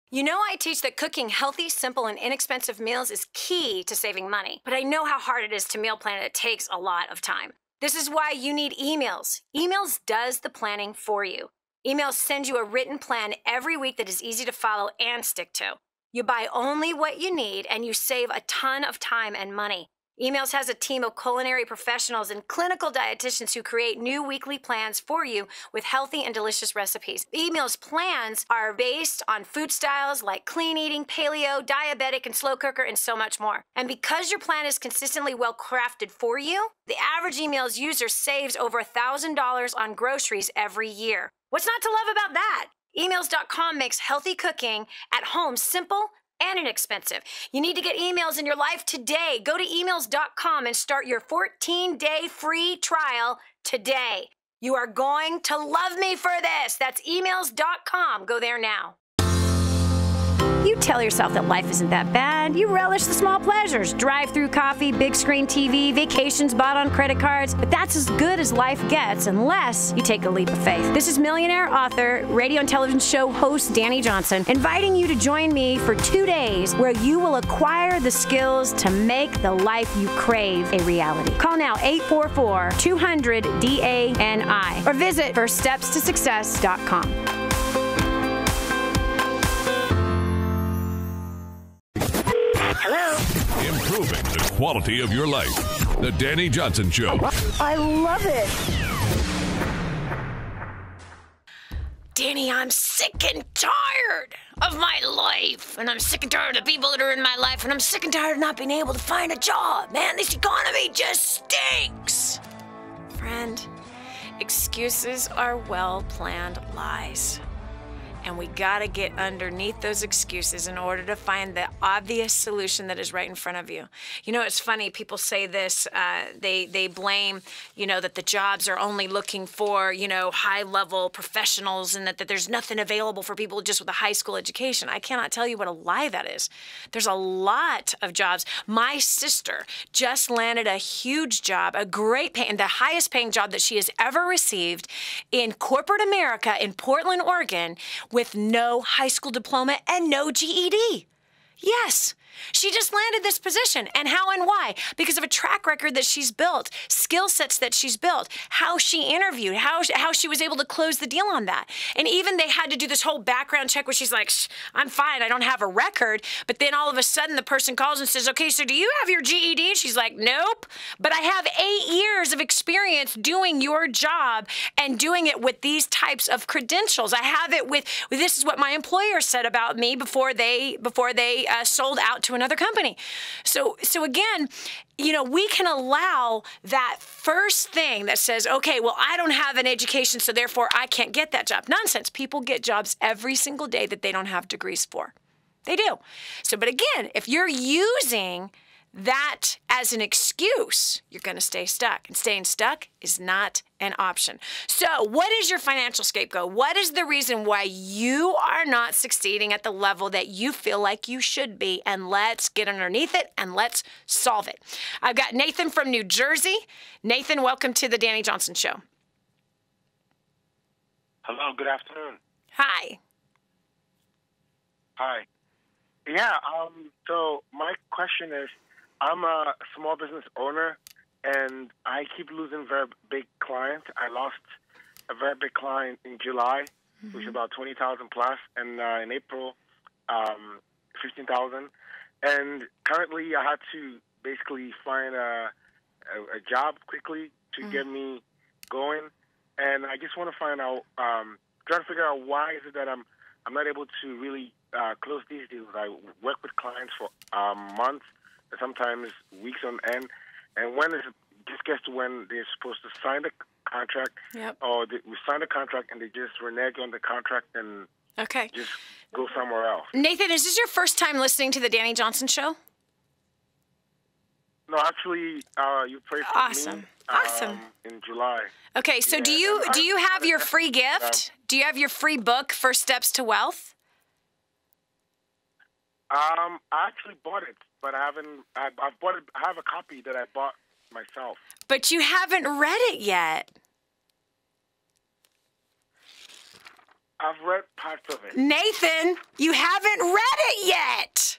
You know, I teach that cooking healthy, simple, and inexpensive meals is key to saving money. But I know how hard it is to meal plan, and it takes a lot of time. This is why you need emails. Emails does the planning for you. Emails send you a written plan every week that is easy to follow and stick to. You buy only what you need, and you save a ton of time and money. Emails has a team of culinary professionals and clinical dietitians who create new weekly plans for you with healthy and delicious recipes. Emails plans are based on food styles like clean eating, paleo, diabetic, and slow cooker, and so much more. And because your plan is consistently well crafted for you, the average Emails user saves over $1,000 on groceries every year. What's not to love about that? Emails.com makes healthy cooking at home simple and inexpensive. You need to get emails in your life today. Go to emails.com and start your 14-day free trial today. You are going to love me for this. That's emails.com. Go there now. You tell yourself that life isn't that bad. You relish the small pleasures. Drive-through coffee, big screen TV, vacations bought on credit cards. But that's as good as life gets unless you take a leap of faith. This is millionaire author, radio and television show host Dani Johnson, inviting you to join me for 2 days where you will acquire the skills to make the life you crave a reality. Call now 844-200-DANI or visit firststepstosuccess.com. Hello. Improving the quality of your life. The Dani Johnson Show. I love it. Dani, I'm sick and tired of my life. And I'm sick and tired of the people that are in my life. And I'm sick and tired of not being able to find a job. Man, this economy just stinks. Friend, Excuses are well-planned lies. And we gotta get underneath those excuses in order to find the obvious solution that is right in front of you. You know, it's funny, people say this, they blame, you know, that the jobs are only looking for, you know, high-level professionals and that there's nothing available for people just with a high school education. I cannot tell you what a lie that is. There's a lot of jobs. My sister just landed a huge job, a great pay, and the highest paying job that she has ever received in corporate America in Portland, Oregon, with no high school diploma and no GED. Yes, she just landed this position. And how and why? Because of a track record that she's built, skill sets that she's built, how she interviewed, how she was able to close the deal on that. And even they had to do this whole background check where she's like, I'm fine, I don't have a record. But then all of a sudden the person calls and says, okay, so do you have your GED? And she's like, nope, but I have 8 years of experience doing your job and doing it with these types of credentials. I have it with this is what my employer said about me before they sold out to another company. So again, you know, we can allow that first thing that says, okay, well, I don't have an education, so therefore I can't get that job. Nonsense. People get jobs every single day that they don't have degrees for. They do. So, but again, if you're using that as an excuse, you're going to stay stuck. And staying stuck is not an option. So what is your financial scapegoat? What is the reason why you are not succeeding at the level that you feel like you should be? And let's get underneath it and let's solve it. I've got Nathan from New Jersey. Nathan, welcome to the Dani Johnson Show. Hello, good afternoon. Hi. Hi. Yeah, so my question is, I'm a small business owner, and I keep losing very big clients. I lost a very big client in July, which is about 20,000 plus, and in April, 15,000. And currently, I had to basically find a job quickly to get me going. And I just want to find out, trying to figure out why is it that I'm not able to really close these deals. I work with clients for months, sometimes weeks on end, and when it just gets to when they're supposed to sign the contract, or we sign the contract and they just renege on the contract and just go somewhere else. Nathan, is this your first time listening to the Dani Johnson Show? No, actually, you prayed for me. Awesome. In July. Okay, so do you have your free gift? Do you have your free book, First Steps to Wealth? I actually bought it, but I haven't. I bought it. I have a copy that I bought myself. But you haven't read it yet. I've read parts of it. Nathan, you haven't read it yet.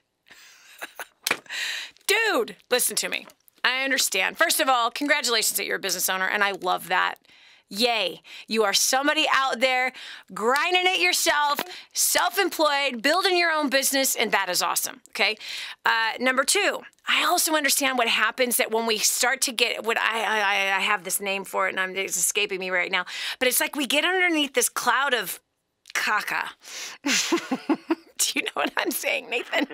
Dude, listen to me. I understand. First of all, congratulations that you're a business owner, and I love that. Yay. You are somebody out there grinding it yourself, self-employed, building your own business, and that is awesome, okay? Number two, I also understand what happens that when we start to get, what I have this name for it, and it's escaping me right now, but it's like we get underneath this cloud of caca. Do you know what I'm saying, Nathan?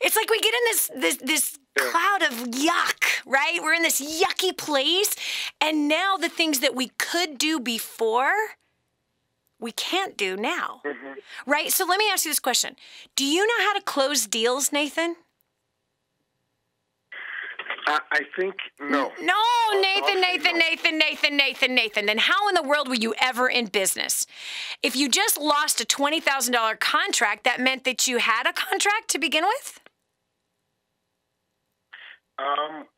It's like we get in this cloud of yuck, right? We're in this yucky place, and now the things that we could do before, we can't do now, right? So let me ask you this question. Do you know how to close deals, Nathan? I think no. No, Nathan. Then how in the world were you ever in business? If you just lost a $20,000 contract, that meant that you had a contract to begin with?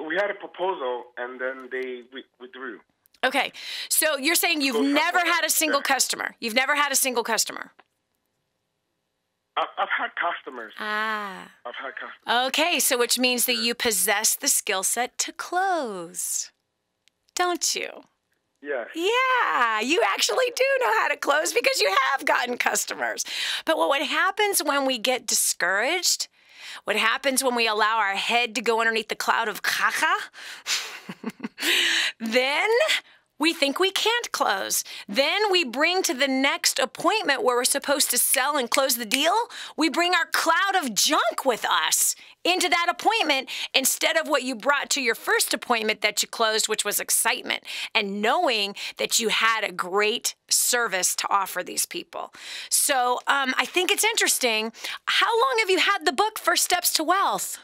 We had a proposal, and then they withdrew. Okay, so you're saying you've never had a single customer. You've never had a single customer. I've had customers. I've had customers. Okay, so which means that you possess the skill set to close, don't you? Yes. Yeah, you actually do know how to close because you have gotten customers. But what happens when we get discouraged? What happens when we allow our head to go underneath the cloud of caca? Then we think we can't close. Then we bring to the next appointment where we're supposed to sell and close the deal, we bring our cloud of junk with us into that appointment instead of what you brought to your first appointment that you closed, which was excitement and knowing that you had a great service to offer these people. So I think it's interesting. How long have you had the book, First Steps to Wealth?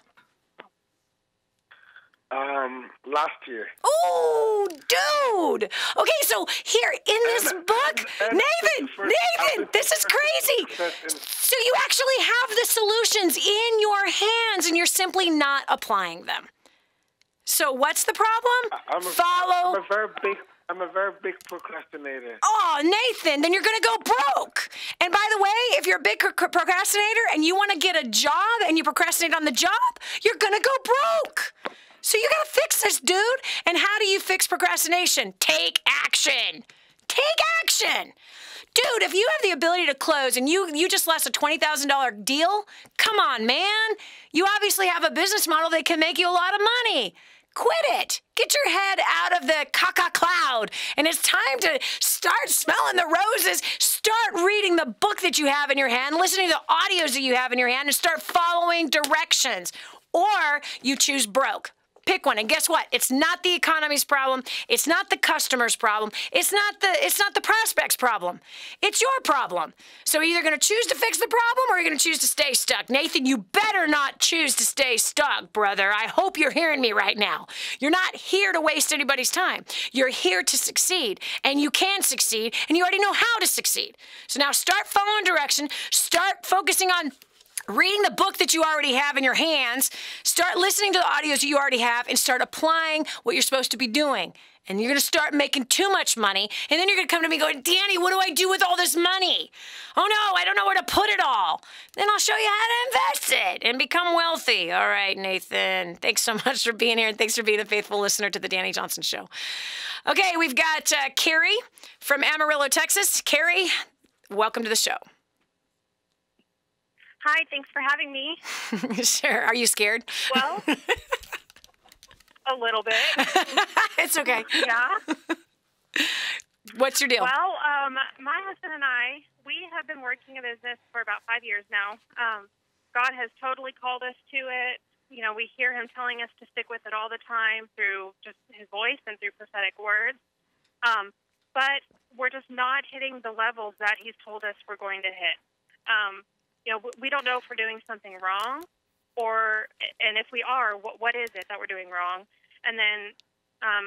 Last year. Oh, dude. Okay, so here in this book, Nathan, this is crazy. So you actually have the solutions in your hands and you're simply not applying them. So what's the problem? I'm a very big procrastinator. Oh, Nathan, then you're going to go broke. And by the way, if you're a big procrastinator and you want to get a job and you procrastinate on the job, you're going to go broke. So you got to fix this, dude. And how do you fix procrastination? Take action. Take action. Dude, if you have the ability to close and you just lost a $20,000 deal, come on, man. You obviously have a business model that can make you a lot of money. Quit it. Get your head out of the caca cloud. And it's time to start smelling the roses. Start reading the book that you have in your hand, listening to the audios that you have in your hand, and start following directions. Or you choose broke. Pick one. And guess what? It's not the economy's problem. It's not the customer's problem. It's not the prospect's problem. It's your problem. So you're either going to choose to fix the problem or you're going to choose to stay stuck. Nathan, you better not choose to stay stuck, brother. I hope you're hearing me right now. You're not here to waste anybody's time. You're here to succeed, and you can succeed, and you already know how to succeed. So now start following direction. Start focusing on reading the book that you already have in your hands, start listening to the audios you already have, and start applying what you're supposed to be doing. And you're going to start making too much money, and then you're going to come to me going, Dani, what do I do with all this money? Oh, no, I don't know where to put it all. Then I'll show you how to invest it and become wealthy. All right, Nathan, thanks so much for being here, and thanks for being a faithful listener to the Dani Johnson Show. Okay, we've got Carrie from Amarillo, Texas. Carrie, welcome to the show. Hi, thanks for having me. Sure. Are you scared? Well, a little bit. It's okay. Yeah. What's your deal? Well, my husband and I, we have been working a business for about 5 years now. God has totally called us to it. You know, we hear him telling us to stick with it all the time through just his voice and through prophetic words. But we're just not hitting the levels that he's told us we're going to hit. You know, we don't know if we're doing something wrong, and if we are, what is it that we're doing wrong? And then,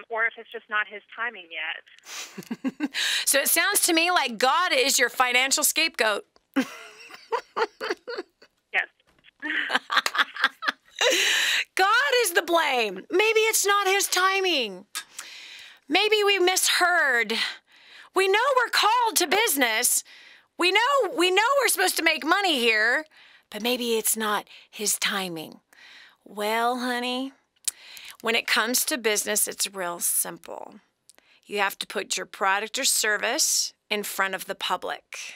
or if it's just not his timing yet. So it sounds to me like God is your financial scapegoat. Yes. God is the blame. Maybe it's not his timing. Maybe we misheard. We know we're called to business. We know we're supposed to make money here, but maybe it's not his timing. Well, honey, when it comes to business, it's real simple. You have to put your product or service in front of the public.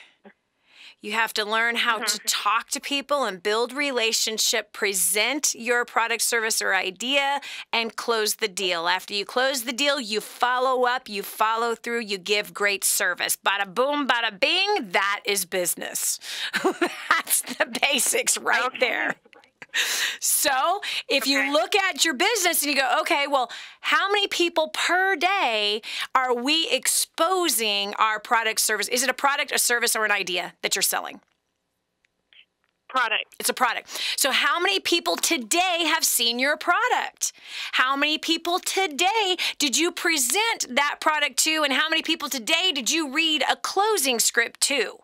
You have to learn how to talk to people and build relationship, present your product, service, or idea, and close the deal. After you close the deal, you follow up, you follow through, you give great service. Bada boom, bada bing, that is business. That's the basics right there. So if you look at your business and you go, okay, well, how many people per day are we exposing our product, service? Is it a product, a service, or an idea that you're selling? Product. It's a product. So how many people today have seen your product? How many people today did you present that product to? And how many people today did you read a closing script to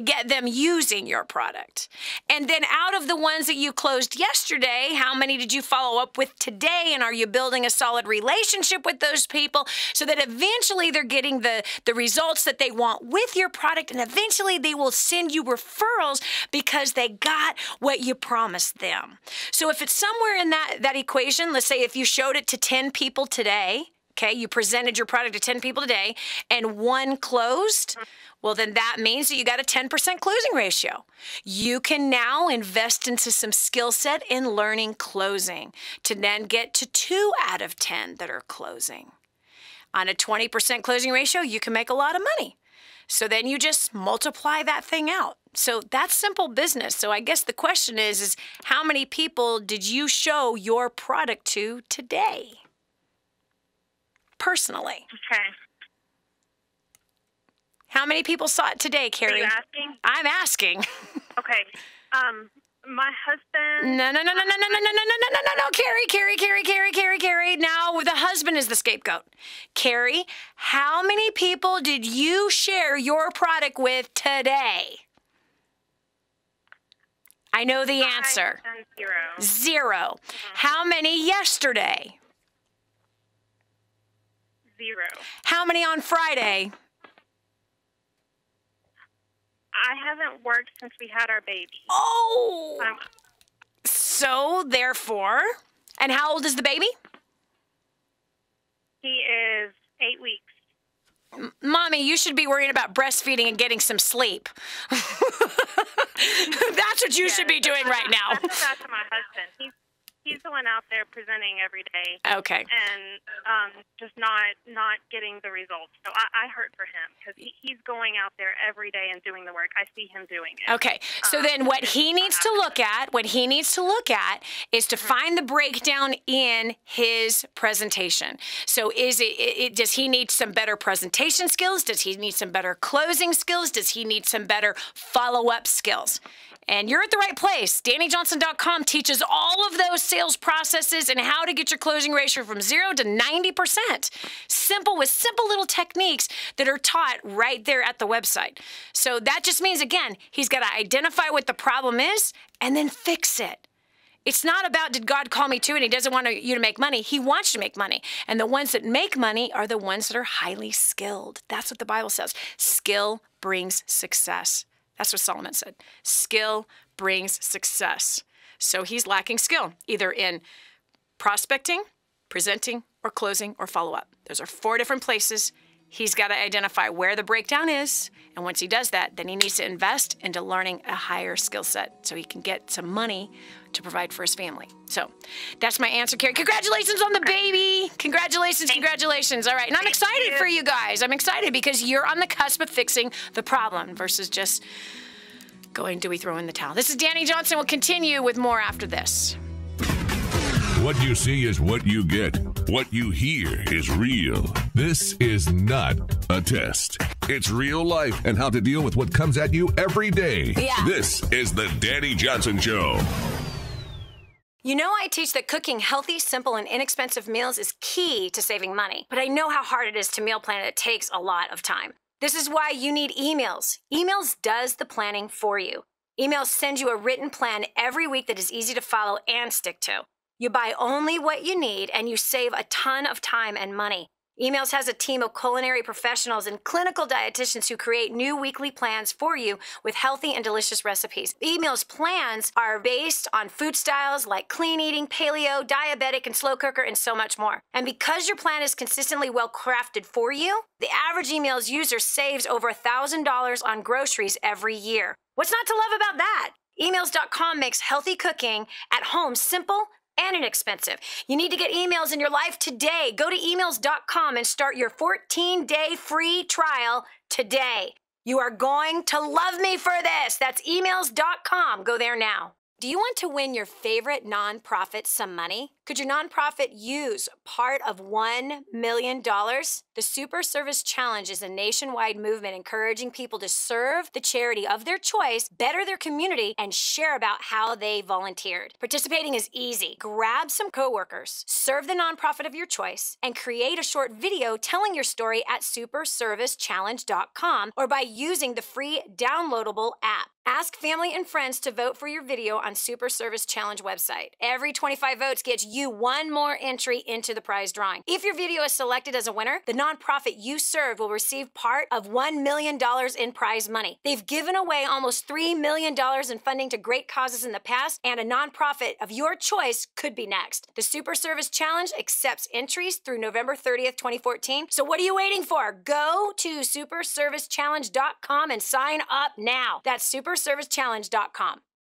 get them using your product? And then out of the ones that you closed yesterday, how many did you follow up with today? And are you building a solid relationship with those people so that eventually they're getting the results that they want with your product, and eventually they will send you referrals because they got what you promised them? So if it's somewhere in that equation, let's say if you showed it to 10 people today, okay, you presented your product to 10 people today and one closed, well, then that means that you got a 10% closing ratio. You can now invest into some skill set in learning closing to then get to 2 out of 10 that are closing. On a 20% closing ratio, you can make a lot of money. So then you just multiply that thing out. So that's simple business. So I guess the question is how many people did you show your product to today? Personally. Okay. How many people saw it today, Carrie? Are you asking? I'm asking. Okay. My husband. No, Carrie. Now the husband is the scapegoat. Carrie, how many people did you share your product with today? I know the answer. Zero. How many yesterday? Zero. How many on Friday? I haven't worked since we had our baby. Oh! So, therefore, and how old is the baby? He is 8 weeks. Mommy, you should be worrying about breastfeeding and getting some sleep. That's what you should be doing right now. I told that to my husband. He's the one out there presenting every day. Okay. And just not getting the results. So I hurt for him because he's going out there every day and doing the work. I see him doing it. Okay. So then what he needs to look at is to find the breakdown in his presentation. So does he need some better presentation skills? Does he need some better closing skills? Does he need some better follow-up skills? And you're at the right place. DaniJohnson.com teaches all of those sales processes and how to get your closing ratio from 0 to 90%. With simple little techniques that are taught right there at the website. So that just means, again, he's got to identify what the problem is and then fix it. It's not about, did God call me to it? He doesn't want you to make money. He wants you to make money. And the ones that make money are the ones that are highly skilled. That's what the Bible says. Skill brings success. That's what Solomon said. Skill brings success. So he's lacking skill, either in prospecting, presenting, or closing, or follow-up. Those are 4 different places. He's got to identify where the breakdown is. And once he does that, then he needs to invest into learning a higher skill set so he can get some money to provide for his family. So that's my answer, Carrie. Congratulations on the baby. Congratulations. All right. And I'm excited for you guys. I'm excited because you're on the cusp of fixing the problem versus just going, do we throw in the towel? This is Dani Johnson. We'll continue with more after this. What you see is what you get. What you hear is real. This is not a test. It's real life and how to deal with what comes at you every day. Yeah. This is the Dani Johnson Show. You know, I teach that cooking healthy, simple, and inexpensive meals is key to saving money. But I know how hard it is to meal plan, and it takes a lot of time. This is why you need emails. Emails does the planning for you. Emails send you a written plan every week that is easy to follow and stick to. You buy only what you need, and you save a ton of time and money. Emails has a team of culinary professionals and clinical dietitians who create new weekly plans for you with healthy and delicious recipes. Emails plans are based on food styles like clean eating, paleo, diabetic, and slow cooker, and so much more. And because your plan is consistently well crafted for you, the average emails user saves over $1,000 on groceries every year. What's not to love about that? Emails.com makes healthy cooking at home simple and inexpensive. You need to get emails in your life today. Go to emails.com and start your 14-day free trial today. You are going to love me for this. That's emails.com. Go there now. Do you want to win your favorite nonprofit some money? Could your nonprofit use part of $1 million? The Super Service Challenge is a nationwide movement encouraging people to serve the charity of their choice, better their community, and share about how they volunteered. Participating is easy. Grab some coworkers, serve the nonprofit of your choice, and create a short video telling your story at superservicechallenge.com or by using the free downloadable app. Ask family and friends to vote for your video on Super Service Challenge website. Every 25 votes gets you one more entry into the prize drawing. If your video is selected as a winner, the nonprofit you serve will receive part of $1 million in prize money. They've given away almost $3 million in funding to great causes in the past, and a nonprofit of your choice could be next. The Super Service Challenge accepts entries through November 30th, 2014. So what are you waiting for? Go to superservicechallenge.com and sign up now. That's superservicechallenge.com.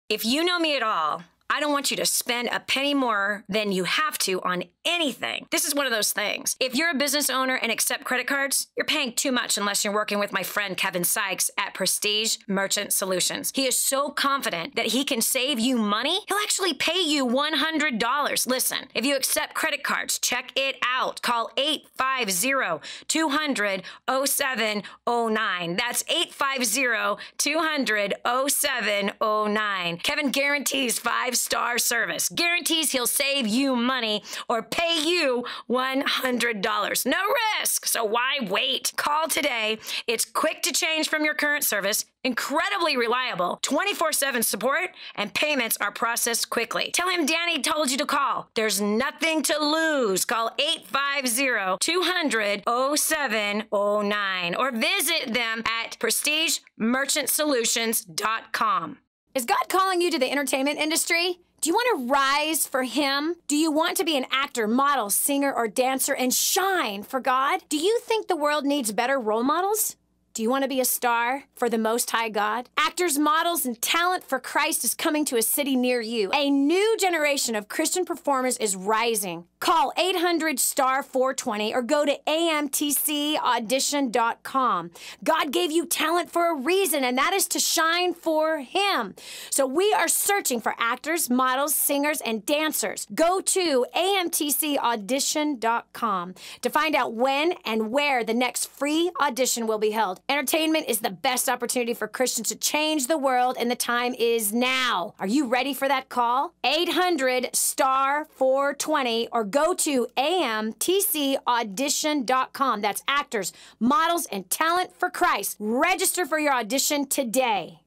If you know me at all, I don't want you to spend a penny more than you have to on anything. This is one of those things. If you're a business owner and accept credit cards, you're paying too much unless you're working with my friend Kevin Sykes at Prestige Merchant Solutions. He is so confident that he can save you money, he'll actually pay you $100. Listen, if you accept credit cards, check it out. Call 850-200-0709. That's 850-200-0709. Kevin guarantees 5-star service. Guarantees he'll save you money or pay you $100. No risk, so why wait? Call today. It's quick to change from your current service, incredibly reliable, 24/7 support, and payments are processed quickly. Tell him Danny told you to call. There's nothing to lose. Call 850-200-0709 or visit them at prestigemerchantsolutions.com. Is God calling you to the entertainment industry? Do you want to rise for Him? Do you want to be an actor, model, singer, or dancer and shine for God? Do you think the world needs better role models? Do you want to be a star for the Most High God? Actors, models, and talent for Christ is coming to a city near you. A new generation of Christian performers is rising. Call 800-STAR-420 or go to amtcaudition.com. God gave you talent for a reason, and that is to shine for Him. So we are searching for actors, models, singers, and dancers. Go to amtcaudition.com to find out when and where the next free audition will be held. Entertainment is the best opportunity for Christians to change the world, and the time is now. Are you ready for that call? 800-STAR-420 or go to amtcaudition.com. That's actors, models, and talent for Christ. Register for your audition today.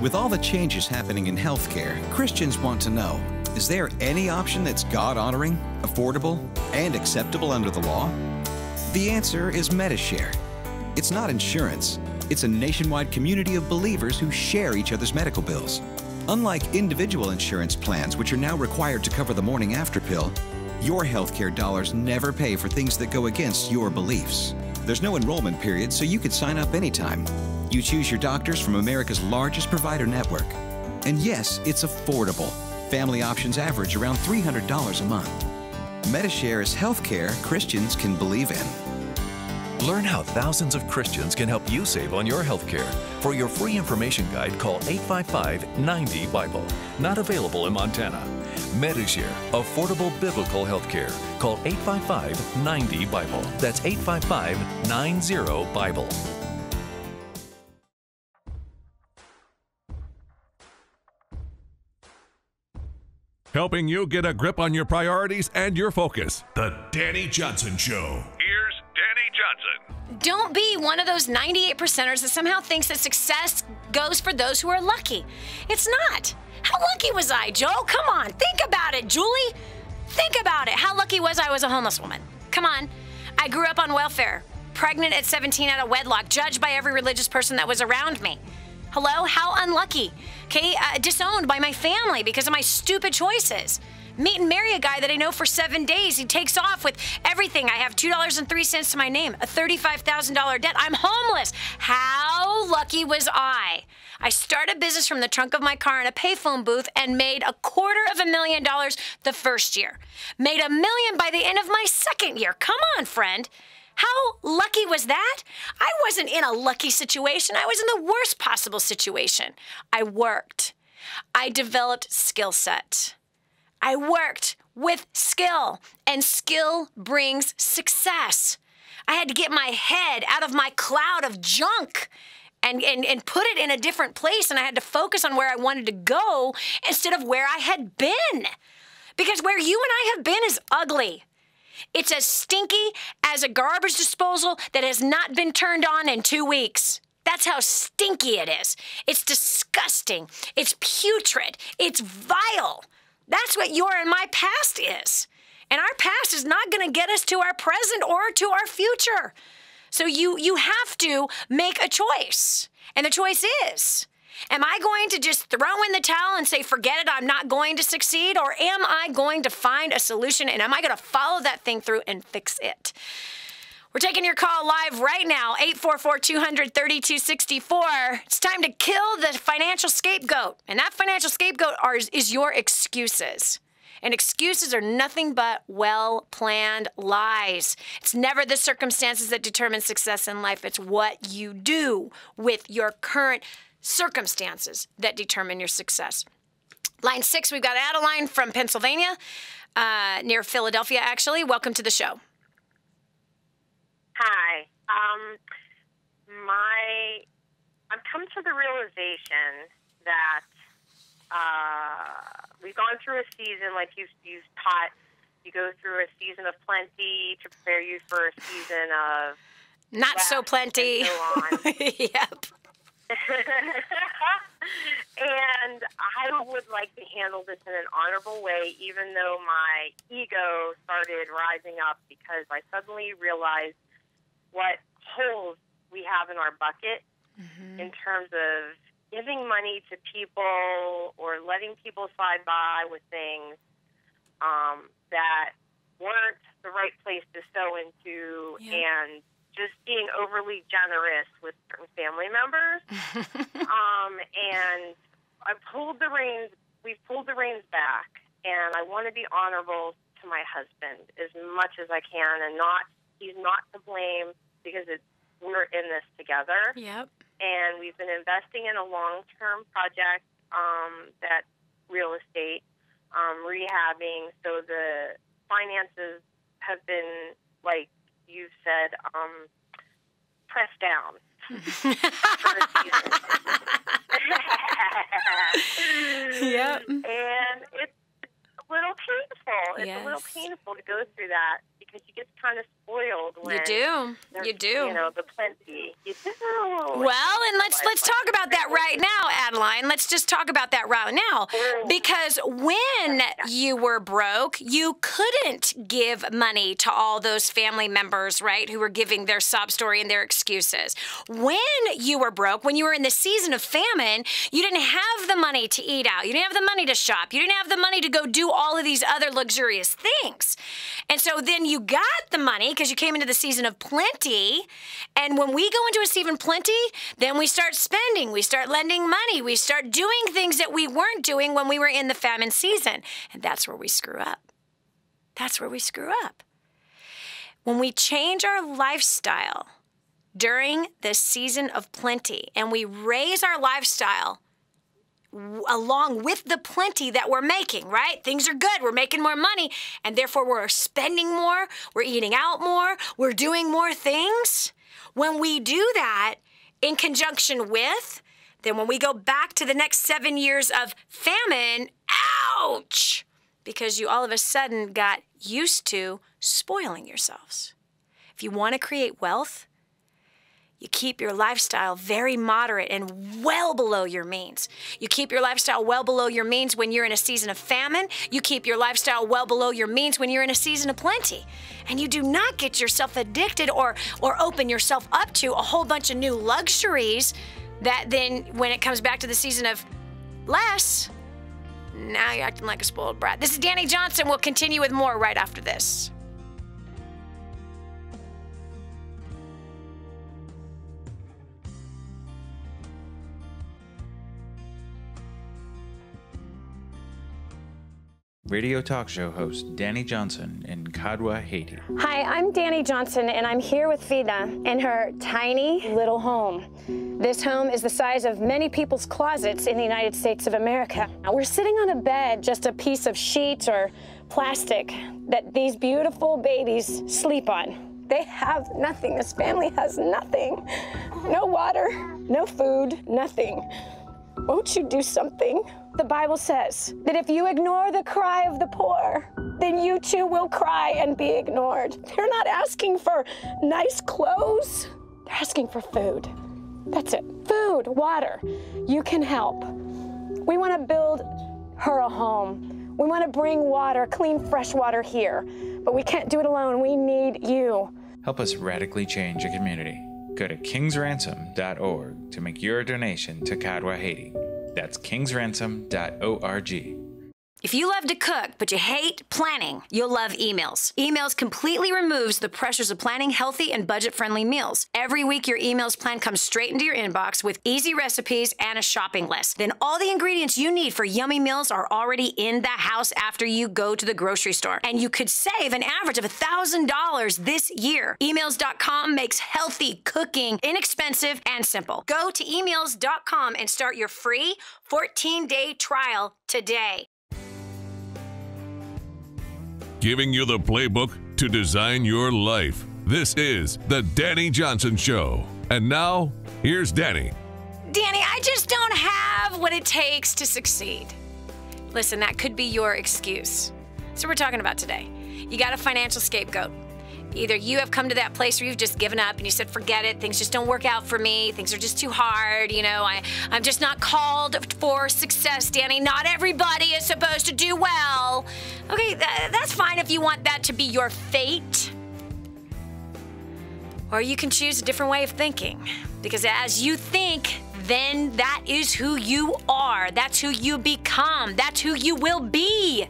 With all the changes happening in healthcare, Christians want to know, is there any option that's God-honoring, affordable, and acceptable under the law? The answer is Medishare. It's not insurance. It's a nationwide community of believers who share each other's medical bills. Unlike individual insurance plans, which are now required to cover the morning after pill, your healthcare dollars never pay for things that go against your beliefs. There's no enrollment period, so you can sign up anytime. You choose your doctors from America's largest provider network. And yes, it's affordable. Family options average around $300 a month. Medishare is healthcare Christians can believe in. Learn how thousands of Christians can help you save on your health care. For your free information guide, call 855-90-BIBLE. Not available in Montana. Medishare, affordable biblical health care. Call 855-90-BIBLE. That's 855-90-BIBLE. Helping you get a grip on your priorities and your focus. The Dani Johnson Show. Here's Dani Johnson. Don't be one of those 98%ers that somehow thinks that success goes for those who are lucky. It's not. How lucky was I, Joe? Come on, think about it, Julie. Think about it. How lucky was I was a homeless woman? Come on. I grew up on welfare, pregnant at 17 out of wedlock, judged by every religious person that was around me. Hello? How unlucky. Okay? Disowned by my family because of my stupid choices. Meet and marry a guy that I know for 7 days. He takes off with everything. I have $2.03 to my name, a $35,000 debt. I'm homeless. How lucky was I? I started a business from the trunk of my car in a payphone booth and made $250,000 the first year. Made $1 million by the end of my second year. Come on, friend. How lucky was that? I wasn't in a lucky situation. I was in the worst possible situation. I worked. I developed skill set. I worked with skill, and skill brings success. I had to get my head out of my cloud of junk and put it in a different place, and I had to focus on where I wanted to go instead of where I had been. Because where you and I have been is ugly. It's as stinky as a garbage disposal that has not been turned on in 2 weeks. That's how stinky it is. It's disgusting. It's putrid. It's vile. That's what your and my past is. And our past is not going to get us to our present or to our future. So you have to make a choice. And the choice is, am I going to just throw in the towel and say, forget it, I'm not going to succeed? Or am I going to find a solution and am I going to follow that thing through and fix it? We're taking your call live right now, 844-200-3264. It's time to kill the financial scapegoat. And that financial scapegoat is your excuses. And excuses are nothing but well-planned lies. It's never the circumstances that determine success in life. It's what you do with your current circumstances that determine your success. Line 6, we've got Adeline from Pennsylvania, near Philadelphia, actually. Welcome to the show. Hi. I've come to the realization that we've gone through a season, like you've taught. You go through a season of plenty to prepare you for a season of not so plenty. And so on. Yep. And I would like to handle this in an honorable way, even though my ego started rising up because I suddenly realized what holes we have in our bucket in terms of giving money to people or letting people slide by with things that weren't the right place to sow into, and just being overly generous with certain family members. And we've pulled the reins back, and I want to be honorable to my husband as much as I can, and he's not to blame because we're in this together. Yep. And we've been investing in a long-term project, that real estate, rehabbing. So the finances have been, like you said, pressed down for the season. Yep. And it's a little painful. It's a little painful to go through that because you get kind of spoiled when you do. You know, the plenty. You do. Well, and let's talk about that right now, Adeline. Let's just talk about that right now. Because when you were broke, you couldn't give money to all those family members, right, who were giving their sob story and their excuses. When you were broke, when you were in the season of famine, you didn't have the money to eat out. You didn't have the money to shop. You didn't have the money to go do all of these other luxurious things. And so then you got the money because you came into the season of plenty. And when we go into a season of plenty, then we start spending, we start lending money, we start doing things that we weren't doing when we were in the famine season. And that's where we screw up. That's where we screw up. When we change our lifestyle during the season of plenty and we raise our lifestyle along with the plenty that we're making, right? Things are good. We're making more money, and therefore we're spending more, we're eating out more, we're doing more things. When we do that in conjunction with, then when we go back to the next 7 years of famine, ouch! Because you all of a sudden got used to spoiling yourselves. If you want to create wealth, you keep your lifestyle very moderate and well below your means. You keep your lifestyle well below your means when you're in a season of famine. You keep your lifestyle well below your means when you're in a season of plenty. And you do not get yourself addicted or open yourself up to a whole bunch of new luxuries that then when it comes back to the season of less, now you're acting like a spoiled brat. This is Dani Johnson. We'll continue with more right after this. Radio talk show host Dani Johnson in Kadwa, Haiti. Hi, I'm Dani Johnson, and I'm here with Vida in her tiny little home. This home is the size of many people's closets in the United States of America. Now, we're sitting on a bed, just a piece of sheet or plastic that these beautiful babies sleep on. They have nothing. This family has nothing. No water, no food, nothing. Won't you do something? The Bible says that if you ignore the cry of the poor, then you too will cry and be ignored. They're not asking for nice clothes. They're asking for food. That's it. Food, water. You can help. We want to build her a home. We want to bring water, clean, fresh water here. But we can't do it alone. We need you. Help us radically change a community. Go to kingsransom.org to make your donation to Kadwa, Haiti. That's kingsransom.org. If you love to cook, but you hate planning, you'll love emails. Emails completely removes the pressures of planning healthy and budget-friendly meals. Every week, your emails plan comes straight into your inbox with easy recipes and a shopping list. Then all the ingredients you need for yummy meals are already in the house after you go to the grocery store. And you could save an average of $1,000 this year. Emails.com makes healthy cooking inexpensive and simple. Go to emails.com and start your free 14-day trial today. Giving you the playbook to design your life. This is the Dani Johnson Show. And now, here's Dani. Dani, I just don't have what it takes to succeed. Listen, that could be your excuse. So we're talking about today. You got a financial scapegoat. Either you have come to that place where you've just given up and you said, forget it, things just don't work out for me, things are just too hard, I'm just not called for success, Dani. Not everybody is supposed to do well. Okay, that's fine if you want that to be your fate. Or you can choose a different way of thinking. Because as you think, then that is who you are. That's who you become. That's who you will be.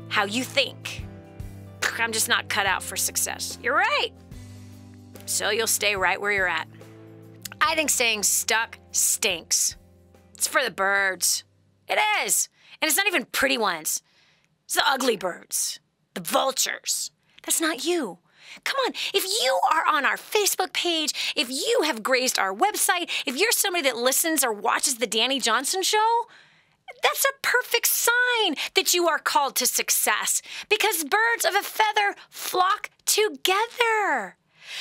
How you think. I'm just not cut out for success. You're right. So you'll stay right where you're at. I think staying stuck stinks. It's for the birds. It is. And it's not even pretty ones. It's the ugly birds. The vultures. That's not you. Come on, if you are on our Facebook page, if you have grazed our website, if you're somebody that listens or watches the Dani Johnson Show, that's a perfect sign that you are called to success because birds of a feather flock together.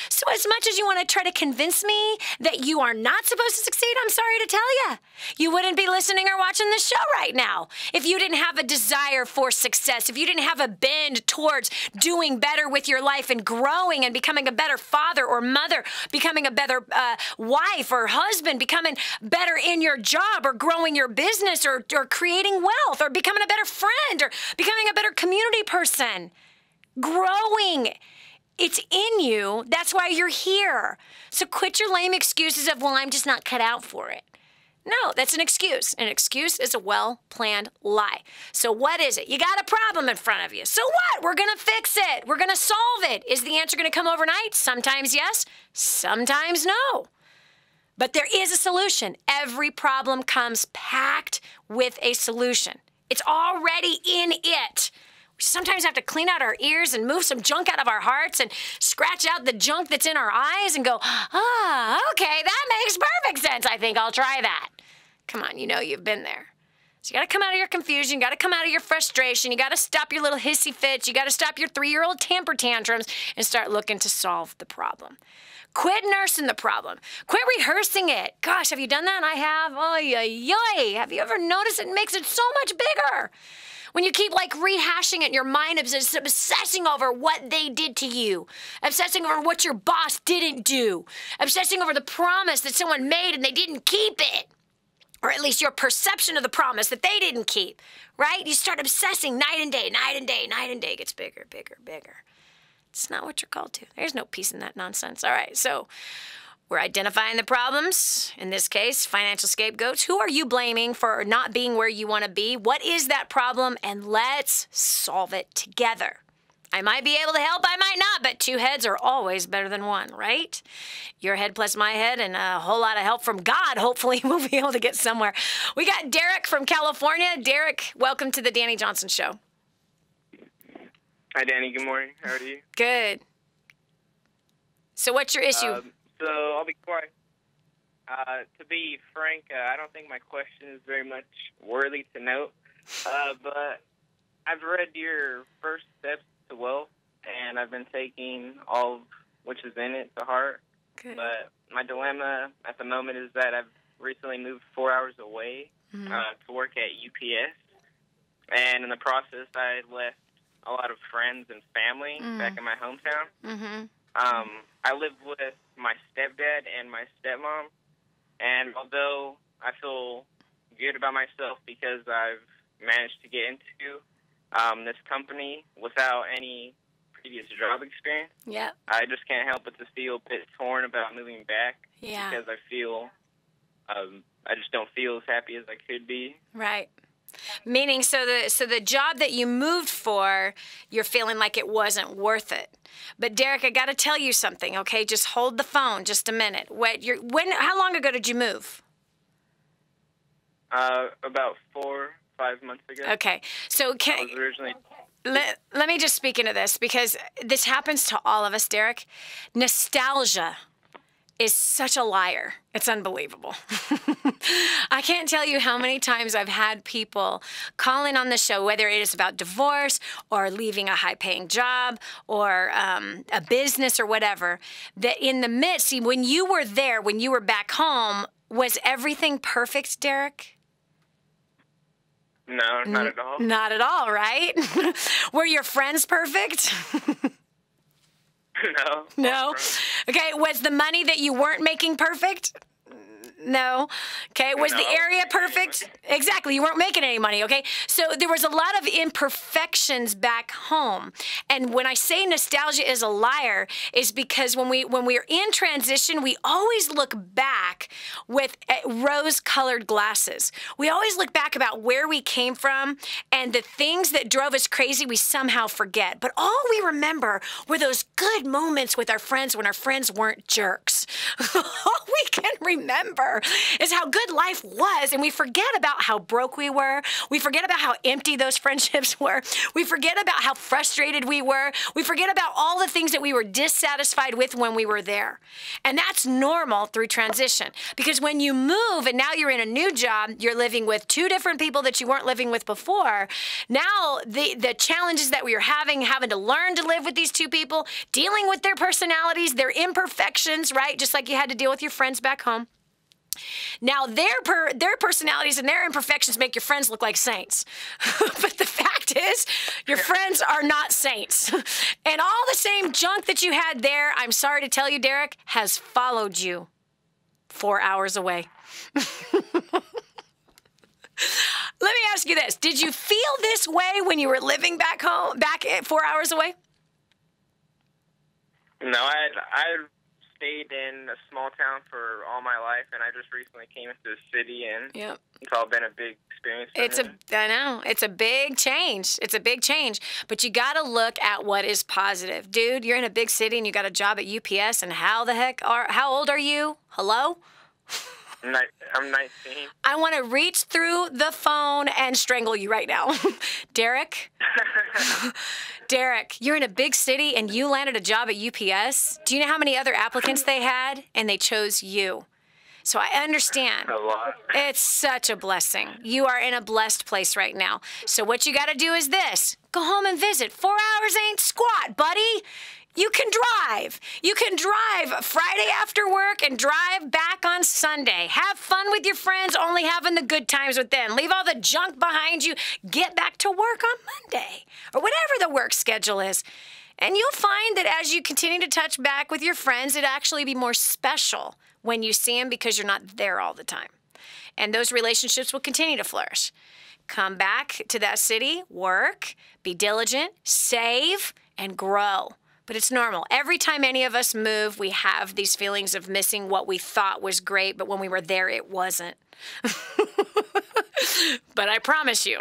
So as much as you want to try to convince me that you are not supposed to succeed, I'm sorry to tell you, you wouldn't be listening or watching this show right now if you didn't have a desire for success, if you didn't have a bend towards doing better with your life and growing and becoming a better father or mother, becoming a better wife or husband, becoming better in your job or growing your business or creating wealth or becoming a better friend or becoming a better community person. Growing. It's in you. That's why you're here. So quit your lame excuses of, well, I'm just not cut out for it. No, that's an excuse. An excuse is a well-planned lie. So what is it? You got a problem in front of you. So what? We're going to fix it. We're going to solve it. Is the answer going to come overnight? Sometimes yes, sometimes no. But there is a solution. Every problem comes packed with a solution. It's already in it. We sometimes have to clean out our ears and move some junk out of our hearts and scratch out the junk that's in our eyes and go, okay, that makes perfect sense. I think I'll try that. Come on, you've been there. So you got to come out of your confusion. You got to come out of your frustration. You got to stop your little hissy fits. You got to stop your 3-year-old temper tantrums and start looking to solve the problem. Quit nursing the problem. Quit rehearsing it. Gosh, have you done that? I have. Oy, oy, oy. Have you ever noticed it makes it so much bigger? When you keep rehashing it in your mind, obsessing over what they did to you, obsessing over what your boss didn't do, obsessing over the promise that someone made and they didn't keep it, or at least your perception of the promise that they didn't keep, right? You start obsessing night and day, night and day, night and day. It gets bigger, bigger, bigger. It's not what you're called to. There's no peace in that nonsense. All right, so we're identifying the problems, in this case, financial scapegoats. Who are you blaming for not being where you want to be? What is that problem? And let's solve it together. I might be able to help, I might not, but 2 heads are always better than 1, right? Your head plus my head and a whole lot of help from God. Hopefully we'll be able to get somewhere. We got Derek from California. Derek, welcome to the Dani Johnson Show. Hi, Dani. Good morning. How are you? Good. So what's your issue? So I'll be quiet. To be frank, I don't think my question is very much worthy to note, but I've read your first steps to wealth, and I've been taking all of which is in it to heart. Good. But my dilemma at the moment is that I've recently moved 4 hours away to work at UPS, and in the process, I left a lot of friends and family back in my hometown. Mm-hmm. I live with my stepdad and my stepmom, and although I feel good about myself because I've managed to get into this company without any previous job experience, I just can't help but to feel a bit torn about moving back because I feel I just don't feel as happy as I could be. Right. Meaning, so the job that you moved for, you're feeling like it wasn't worth it. But Derek, I got to tell you something, okay? Just hold the phone just a minute. How long ago did you move? About 4 or 5 months ago. Okay, so I was originally... Let me just speak into this, because this happens to all of us, Derek. Nostalgia is such a liar. It's unbelievable. I can't tell you how many times I've had people call in on the show, whether it is about divorce or leaving a high-paying job or a business or whatever, that in the midst, see, when you were there, when you were back home, was everything perfect, Derek? No, not at all. Not at all, right? Were your friends perfect? No. No? Okay, was the money that you weren't making perfect? No. Okay, was the area perfect? Exactly, you weren't making any money, okay? So there was a lot of imperfections back home. And when I say nostalgia is a liar, is because when we're in transition, we always look back with rose-colored glasses. We always look back about where we came from, and the things that drove us crazy we somehow forget. But all we remember were those good moments with our friends when our friends weren't jerks. All we can remember is how good life was, and we forget about how broke we were. We forget about how empty those friendships were. We forget about how frustrated we were. We forget about all the things that we were dissatisfied with when we were there. And that's normal through transition, because when you move and now you're in a new job, you're living with 2 different people that you weren't living with before. Now the challenges that we are having to learn to live with these 2 people, dealing with their personalities, their imperfections, right? Just like you had to deal with your friends back home. Now, their personalities and their imperfections make your friends look like saints. But the fact is, your friends are not saints. And all the same junk that you had there, I'm sorry to tell you, Derek, has followed you 4 hours away. Let me ask you this. Did you feel this way when you were living back 4 hours away? No, I stayed in a small town for all my life, and I just recently came into the city, and it's all been a big experience for me. I know. It's a big change. It's a big change. But you got to look at what is positive. Dude, you're in a big city, and you got a job at UPS, and how old are you? Hello? I'm 19. I want to reach through the phone and strangle you right now. Derek? Derek, you're in a big city and you landed a job at UPS. Do you know how many other applicants they had? And they chose you. So I understand. A lot. It's such a blessing. You are in a blessed place right now. So what you got to do is this. Go home and visit. 4 hours ain't squat, buddy. You can drive. You can drive Friday after work and drive back on Sunday. Have fun with your friends, only having the good times with them. Leave all the junk behind you. Get back to work on Monday or whatever the work schedule is. And you'll find that as you continue to touch back with your friends, it'll actually be more special when you see them because you're not there all the time. And those relationships will continue to flourish. Come back to that city, work, be diligent, save, and grow. But it's normal. Every time any of us move, we have these feelings of missing what we thought was great, but when we were there, it wasn't. But I promise you,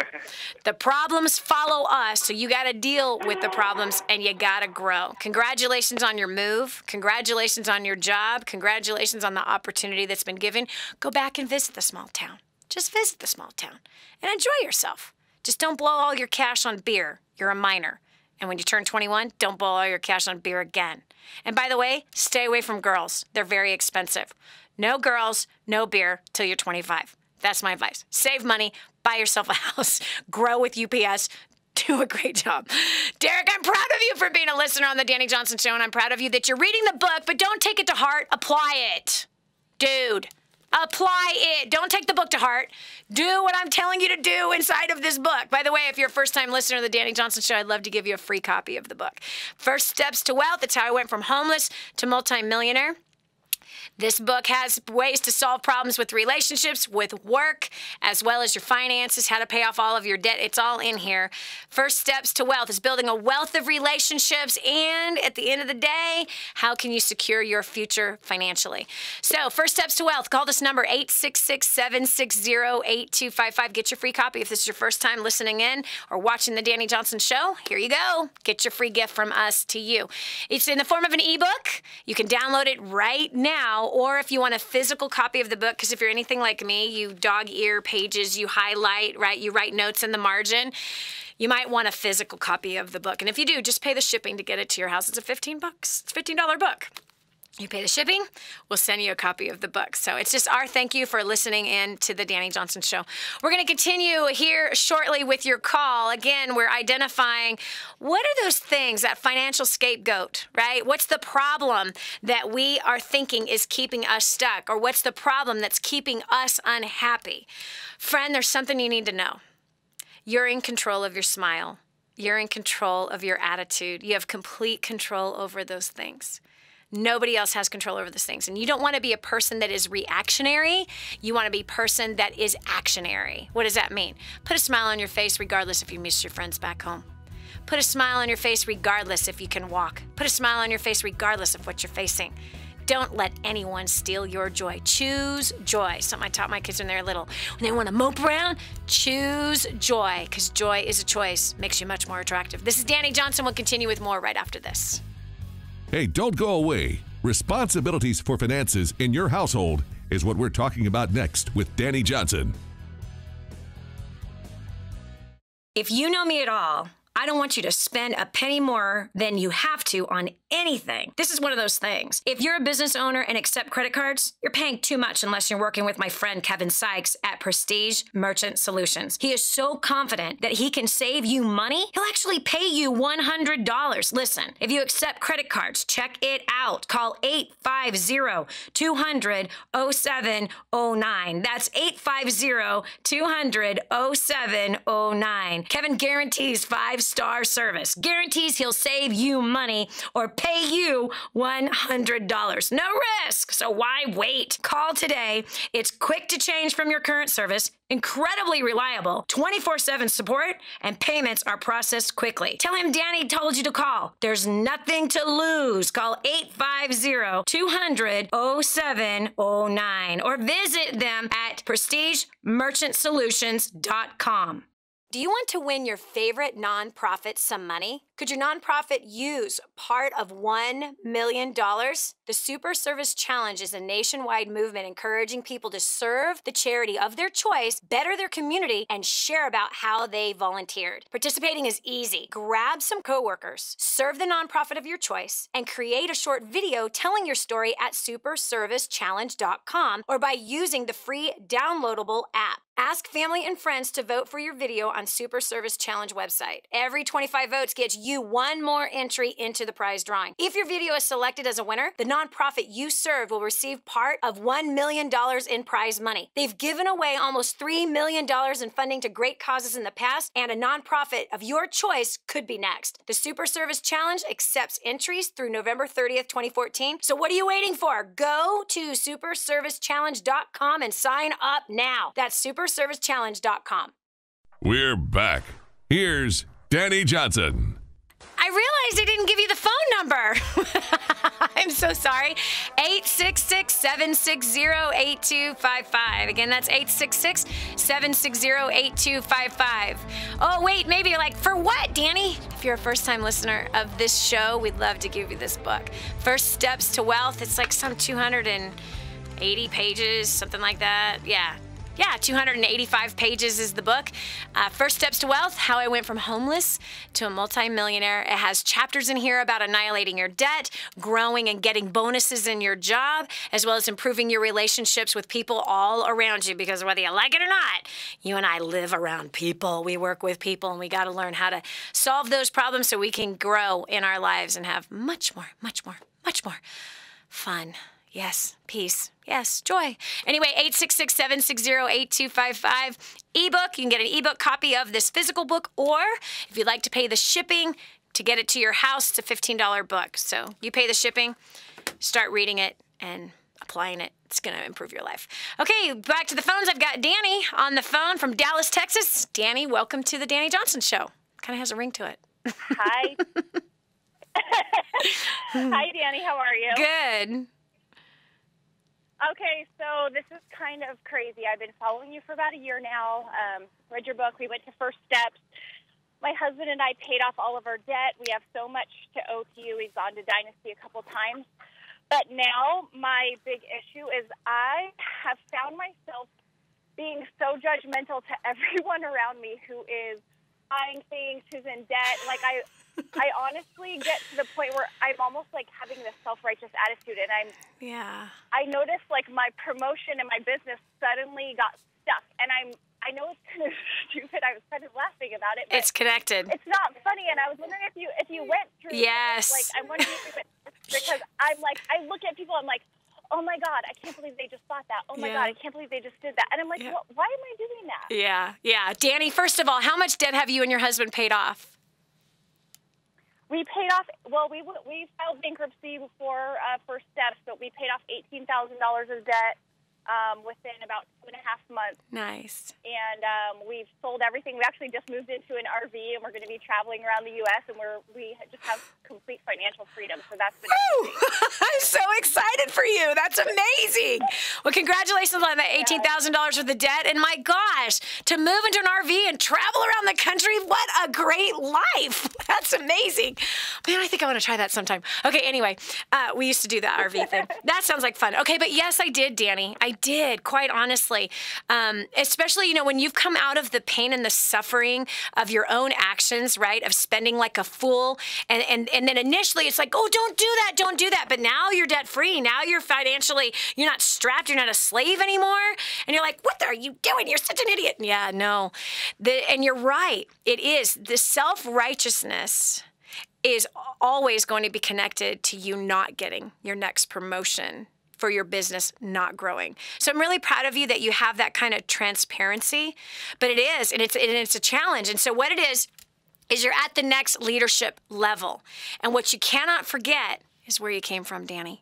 the problems follow us, so you got to deal with the problems, and you got to grow. Congratulations on your move. Congratulations on your job. Congratulations on the opportunity that's been given. Go back and visit the small town. Just visit the small town and enjoy yourself. Just don't blow all your cash on beer. You're a minor. And when you turn 21, don't blow all your cash on beer again. And by the way, stay away from girls. They're very expensive. No girls, no beer till you're 25. That's my advice. Save money, buy yourself a house, grow with UPS, do a great job. Derek, I'm proud of you for being a listener on the Dani Johnson Show, and I'm proud of you that you're reading the book, but don't take it to heart. Apply it. Dude. Apply it. Don't take the book to heart. Do what I'm telling you to do inside of this book. By the way, if you're a first-time listener to the Dani Johnson Show, I'd love to give you a free copy of the book. First Steps to Wealth. It's how I went from homeless to multimillionaire. This book has ways to solve problems with relationships, with work, as well as your finances, how to pay off all of your debt. It's all in here. First Steps to Wealth is building a wealth of relationships, and at the end of the day, how can you secure your future financially? So, First Steps to Wealth, call this number 866-760-8255. Get your free copy if this is your first time listening in or watching the Dani Johnson Show. Here you go. Get your free gift from us to you. It's in the form of an ebook. You can download it right now, or if you want a physical copy of the book, because if you're anything like me, you dog ear pages, you highlight, right? You write notes in the margin. You might want a physical copy of the book. And if you do, just pay the shipping to get it to your house. It's $15. It's a $15 book. You pay the shipping, we'll send you a copy of the book. So it's just our thank you for listening in to the Dani Johnson Show. We're going to continue here shortly with your call. Again, we're identifying what are those things, that financial scapegoat, right? What's the problem that we are thinking is keeping us stuck? Or what's the problem that's keeping us unhappy? Friend, there's something you need to know. You're in control of your smile. You're in control of your attitude. You have complete control over those things. Nobody else has control over those things. And you don't want to be a person that is reactionary. You want to be a person that is actionary. What does that mean? Put a smile on your face regardless if you miss your friends back home. Put a smile on your face regardless if you can walk. Put a smile on your face regardless of what you're facing. Don't let anyone steal your joy. Choose joy. Something I taught my kids when they were little. When they want to mope around, choose joy, because joy is a choice. Makes you much more attractive. This is Dani Johnson. We'll continue with more right after this. Hey, don't go away. Responsibilities for finances in your household is what we're talking about next with Dani Johnson. If you know me at all, I don't want you to spend a penny more than you have to on anything. This is one of those things. If you're a business owner and accept credit cards, you're paying too much unless you're working with my friend Kevin Sykes at Prestige Merchant Solutions. He is so confident that he can save you money, he'll actually pay you $100. Listen, if you accept credit cards, check it out. Call 850-200-0709. That's 850-200-0709. Kevin guarantees 5-star service. Guarantees he'll save you money or pay you $100. No risk. So why wait? Call today. It's quick to change from your current service, incredibly reliable, 24/7 support, and payments are processed quickly. Tell him Dani told you to call. There's nothing to lose. Call 850-200-0709 or visit them at prestigemerchantsolutions.com. Do you want to win your favorite nonprofit some money? Could your nonprofit use part of $1 million? The Super Service Challenge is a nationwide movement encouraging people to serve the charity of their choice, better their community, and share about how they volunteered. Participating is easy. Grab some coworkers, serve the nonprofit of your choice, and create a short video telling your story at superservicechallenge.com or by using the free downloadable app. Ask family and friends to vote for your video on Super Service Challenge website. Every 25 votes gets you one more entry into the prize drawing. If your video is selected as a winner, the nonprofit you serve will receive part of $1 million in prize money. They've given away almost $3 million in funding to great causes in the past, and a nonprofit of your choice could be next. The Super Service Challenge accepts entries through November 30th, 2014. So what are you waiting for? Go to superservicechallenge.com and sign up now. That's superservicechallenge.com. We're back. Here's Dani Johnson. I realized I didn't give you the phone number. I'm so sorry. 866-760-8255. Again, that's 866-760-8255. Oh, wait, maybe you're like, for what, Dani? If you're a first-time listener of this show, we'd love to give you this book. First Steps to Wealth. It's like some 280 pages, something like that. Yeah, 285 pages is the book. First Steps to Wealth, How I Went from Homeless to a Multimillionaire. It has chapters in here about annihilating your debt, growing and getting bonuses in your job, as well as improving your relationships with people all around you, because whether you like it or not, you and I live around people. We work with people, and we got to learn how to solve those problems so we can grow in our lives and have much more fun. Yes, peace. Yes, joy. Anyway, 866-760-8255. Ebook. You can get an ebook copy of this physical book, or if you'd like to pay the shipping to get it to your house, it's a $15 book. So you pay the shipping, start reading it, and applying it. It's going to improve your life. Okay, back to the phones. I've got Dani on the phone from Dallas, Texas. Dani, welcome to the Dani Johnson Show. Kind of has a ring to it. Hi. Hi, Dani. How are you? Good. Okay, so this is kind of crazy. I've been following you for about a year now. Read your book. We went to First Steps. My husband and I paid off all of our debt. We have so much to owe to you. We've gone to Dynasty a couple times. But now my big issue is I have found myself being so judgmental to everyone around me who is buying things, who's in debt. Like I honestly get to the point where I'm almost like having this self-righteous attitude, and I noticed like my promotion and my business suddenly got stuck, and I know it's kind of stupid. I was kind of laughing about it. But it's connected. It's not funny, and I was wondering if you went through. Yes. This. Like I'm wondering if you went through this because I'm like I look at people, I'm like, oh my God, I can't believe they just bought that. Oh my God, I can't believe they just did that. And I'm like, why am I doing that? Yeah. Dani, first of all, how much debt have you and your husband paid off? We paid off, well, we filed bankruptcy before First Steps, but we paid off $18,000 of debt within about 2.5 months. Nice. And we've sold everything. We actually just moved into an RV, and we're going to be traveling around the U.S., and we just have complete financial freedom, so that's been amazing. I'm so excited for you. That's amazing. Well, congratulations on the $18,000 worth of debt. And my gosh, to move into an RV and travel around the country, what a great life. That's amazing. Man, I think I want to try that sometime. Okay, anyway, we used to do the RV thing. That sounds like fun. Okay, but yes, I did, Dani. I did, quite honestly. Especially, you know, when you've come out of the pain and the suffering of your own actions, right, of spending like a fool. And then initially it's like, oh, don't do that. But now you're debt free. Now you're financially, you're not strapped. You're not a slave anymore. And you're like, what are you doing? You're such an idiot. Yeah, no. And you're right. It is. The self-righteousness is always going to be connected to you not getting your next promotion, for your business not growing. So I'm really proud of you that you have that kind of transparency, but it is, and it's a challenge. And so what it is you're at the next leadership level. And what you cannot forget is where you came from, Dani.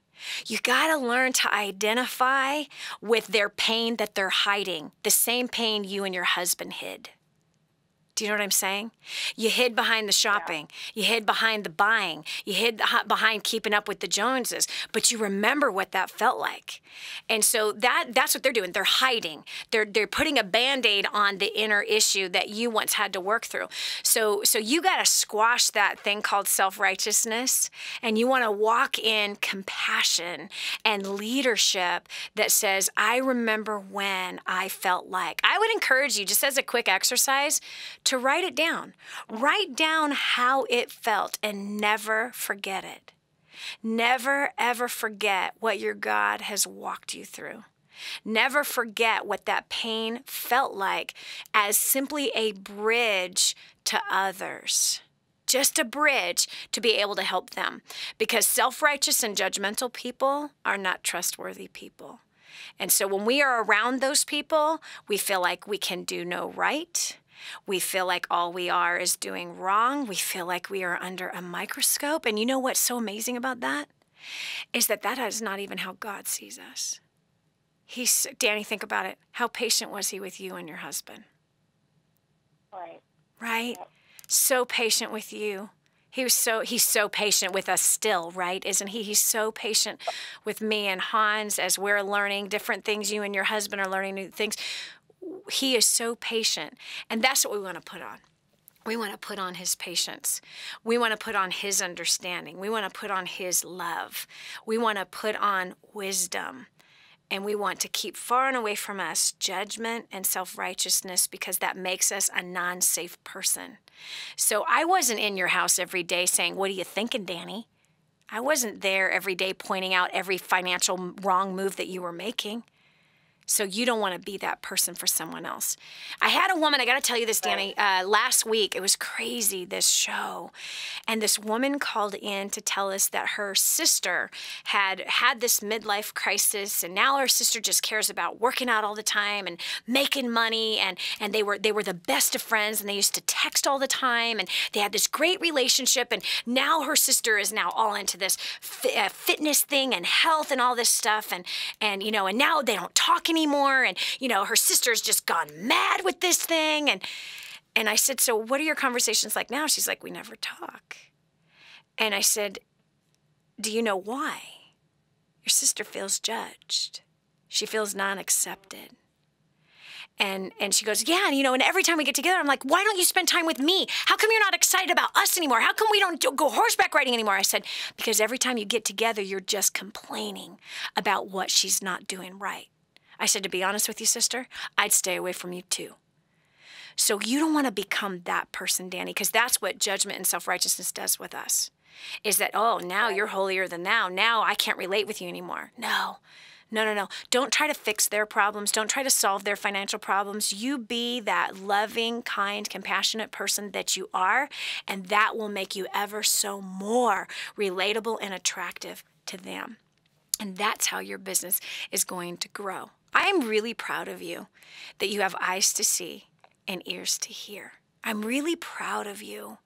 You got to learn to identify with their pain that they're hiding, the same pain you and your husband hid. Do you know what I'm saying? You hid behind the shopping. You hid behind the buying. You hid behind keeping up with the Joneses. But you remember what that felt like. And so that's what they're doing. They're hiding. They're putting a Band-Aid on the inner issue that you once had to work through. So you got to squash that thing called self-righteousness. And you want to walk in compassion and leadership that says, I remember when I felt like. I would encourage you, just as a quick exercise, to write it down. Write down how it felt and never forget it. Never, ever forget what your God has walked you through. Never forget what that pain felt like as simply a bridge to others. Just a bridge to be able to help them. Because self-righteous and judgmental people are not trustworthy people. And so when we are around those people, we feel like we can do no right. We feel like all we are is doing wrong. We feel like we are under a microscope. And you know what's so amazing about that? Is that is not even how God sees us. Dani, think about it. How patient was he with you and your husband? Right? So patient with you. He's so patient with us still, right? Isn't he? He's so patient with me and Hans as we're learning different things. You and your husband are learning new things. He is so patient, and that's what we want to put on. We want to put on his patience. We want to put on his understanding. We want to put on his love. We want to put on wisdom, and we want to keep far and away from us judgment and self-righteousness because that makes us a non-safe person. So I wasn't in your house every day saying, what are you thinking, Dani? I wasn't there every day pointing out every financial wrong move that you were making. So you don't want to be that person for someone else. I had a woman, I got to tell you this, Dani, last week, it was crazy, this show. And this woman called in to tell us that her sister had this midlife crisis, and now her sister just cares about working out all the time and making money, and they were the best of friends, and they used to text all the time, and they had this great relationship, and now her sister is now all into this fitness thing and health and all this stuff, and you know, and now they don't talk anymore, and you know, her sister's just gone mad with this thing, and I said, so what are your conversations like now? She's like, we never talk. And I said, do you know why? Your sister feels judged. She feels non-accepted. And she goes, yeah, you know, and every time we get together, I'm like, why don't you spend time with me? How come you're not excited about us anymore? How come we don't go horseback riding anymore? I said, because every time you get together, you're just complaining about what she's not doing right. I said, to be honest with you, sister, I'd stay away from you too. So you don't want to become that person, Dani, because that's what judgment and self-righteousness does with us, is that, oh, now you're holier than thou. Now I can't relate with you anymore. No. Don't try to fix their problems. Don't try to solve their financial problems. You be that loving, kind, compassionate person that you are, and that will make you ever so more relatable and attractive to them. And that's how your business is going to grow. I am really proud of you that you have eyes to see and ears to hear. I'm really proud of you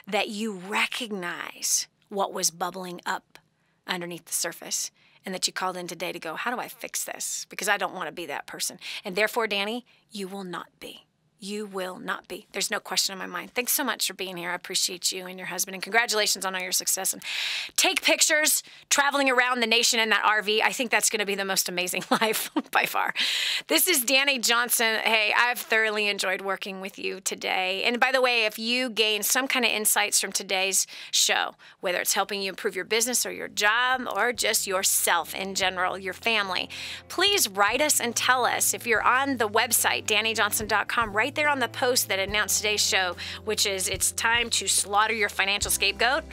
that you recognize what was bubbling up underneath the surface, and that you called in today to go, how do I fix this? Because I don't want to be that person. And therefore, Dani, you will not be. You will not be. There's no question in my mind. Thanks so much for being here. I appreciate you and your husband, and congratulations on all your success. And take pictures traveling around the nation in that RV. I think that's going to be the most amazing life by far. This is Dani Johnson. Hey, I've thoroughly enjoyed working with you today. And by the way, if you gain some kind of insights from today's show, whether it's helping you improve your business or your job or just yourself in general, your family, please write us and tell us. If you're on the website, DaniJohnson.com, right there on the post that announced today's show, which is it's time to slaughter your financial scapegoat,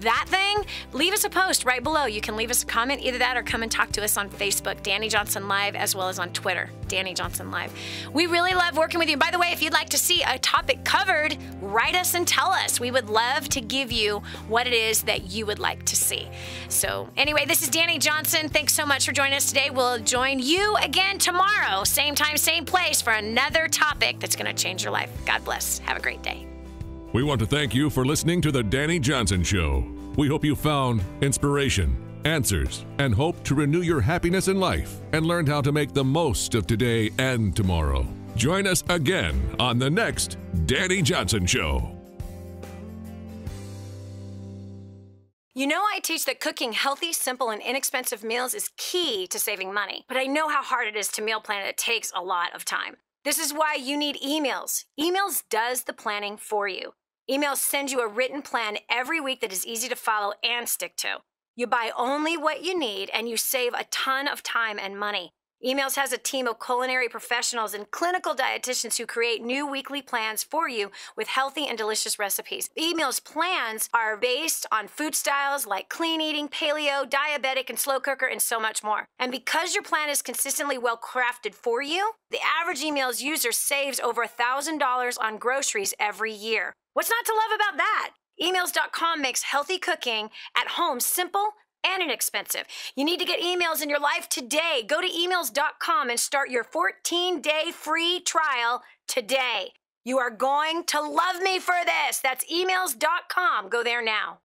that thing, leave us a post right below. You can leave us a comment, either that or come and talk to us on Facebook, Dani Johnson Live, as well as on Twitter, Dani Johnson Live. We really love working with you. By the way, if you'd like to see a topic covered, write us and tell us. We would love to give you what it is that you would like to see. So anyway, this is Dani Johnson. Thanks so much for joining us today. We'll join you again tomorrow, same time, same place, for another topic that's going to change your life. God bless. Have a great day. We want to thank you for listening to The Dani Johnson Show. We hope you found inspiration, answers, and hope to renew your happiness in life and learned how to make the most of today and tomorrow. Join us again on the next Dani Johnson Show. You know, I teach that cooking healthy, simple, and inexpensive meals is key to saving money, but I know how hard it is to meal plan, and it takes a lot of time. This is why you need Emails. Emails does the planning for you. Emails send you a written plan every week that is easy to follow and stick to. You buy only what you need, and you save a ton of time and money. Emails has a team of culinary professionals and clinical dietitians who create new weekly plans for you with healthy and delicious recipes. Emails plans are based on food styles like clean eating, paleo, diabetic, and slow cooker, and so much more. And because your plan is consistently well crafted for you, the average Emails user saves over $1,000 on groceries every year. What's not to love about that? Emails.com makes healthy cooking at home simple and inexpensive. You need to get Emails in your life today. Go to emails.com and start your 14-day free trial today. You are going to love me for this. That's emails.com. Go there now.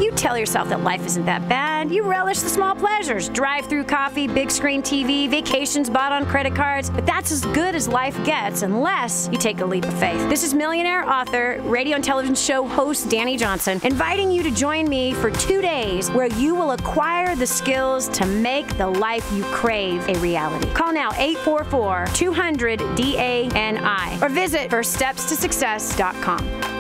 You tell yourself that life isn't that bad. You relish the small pleasures. Drive-through coffee, big screen TV, vacations bought on credit cards. But that's as good as life gets unless you take a leap of faith. This is millionaire author, radio and television show host Dani Johnson, inviting you to join me for 2 days where you will acquire the skills to make the life you crave a reality. Call now 844-200-DANI or visit firststepstosuccess.com.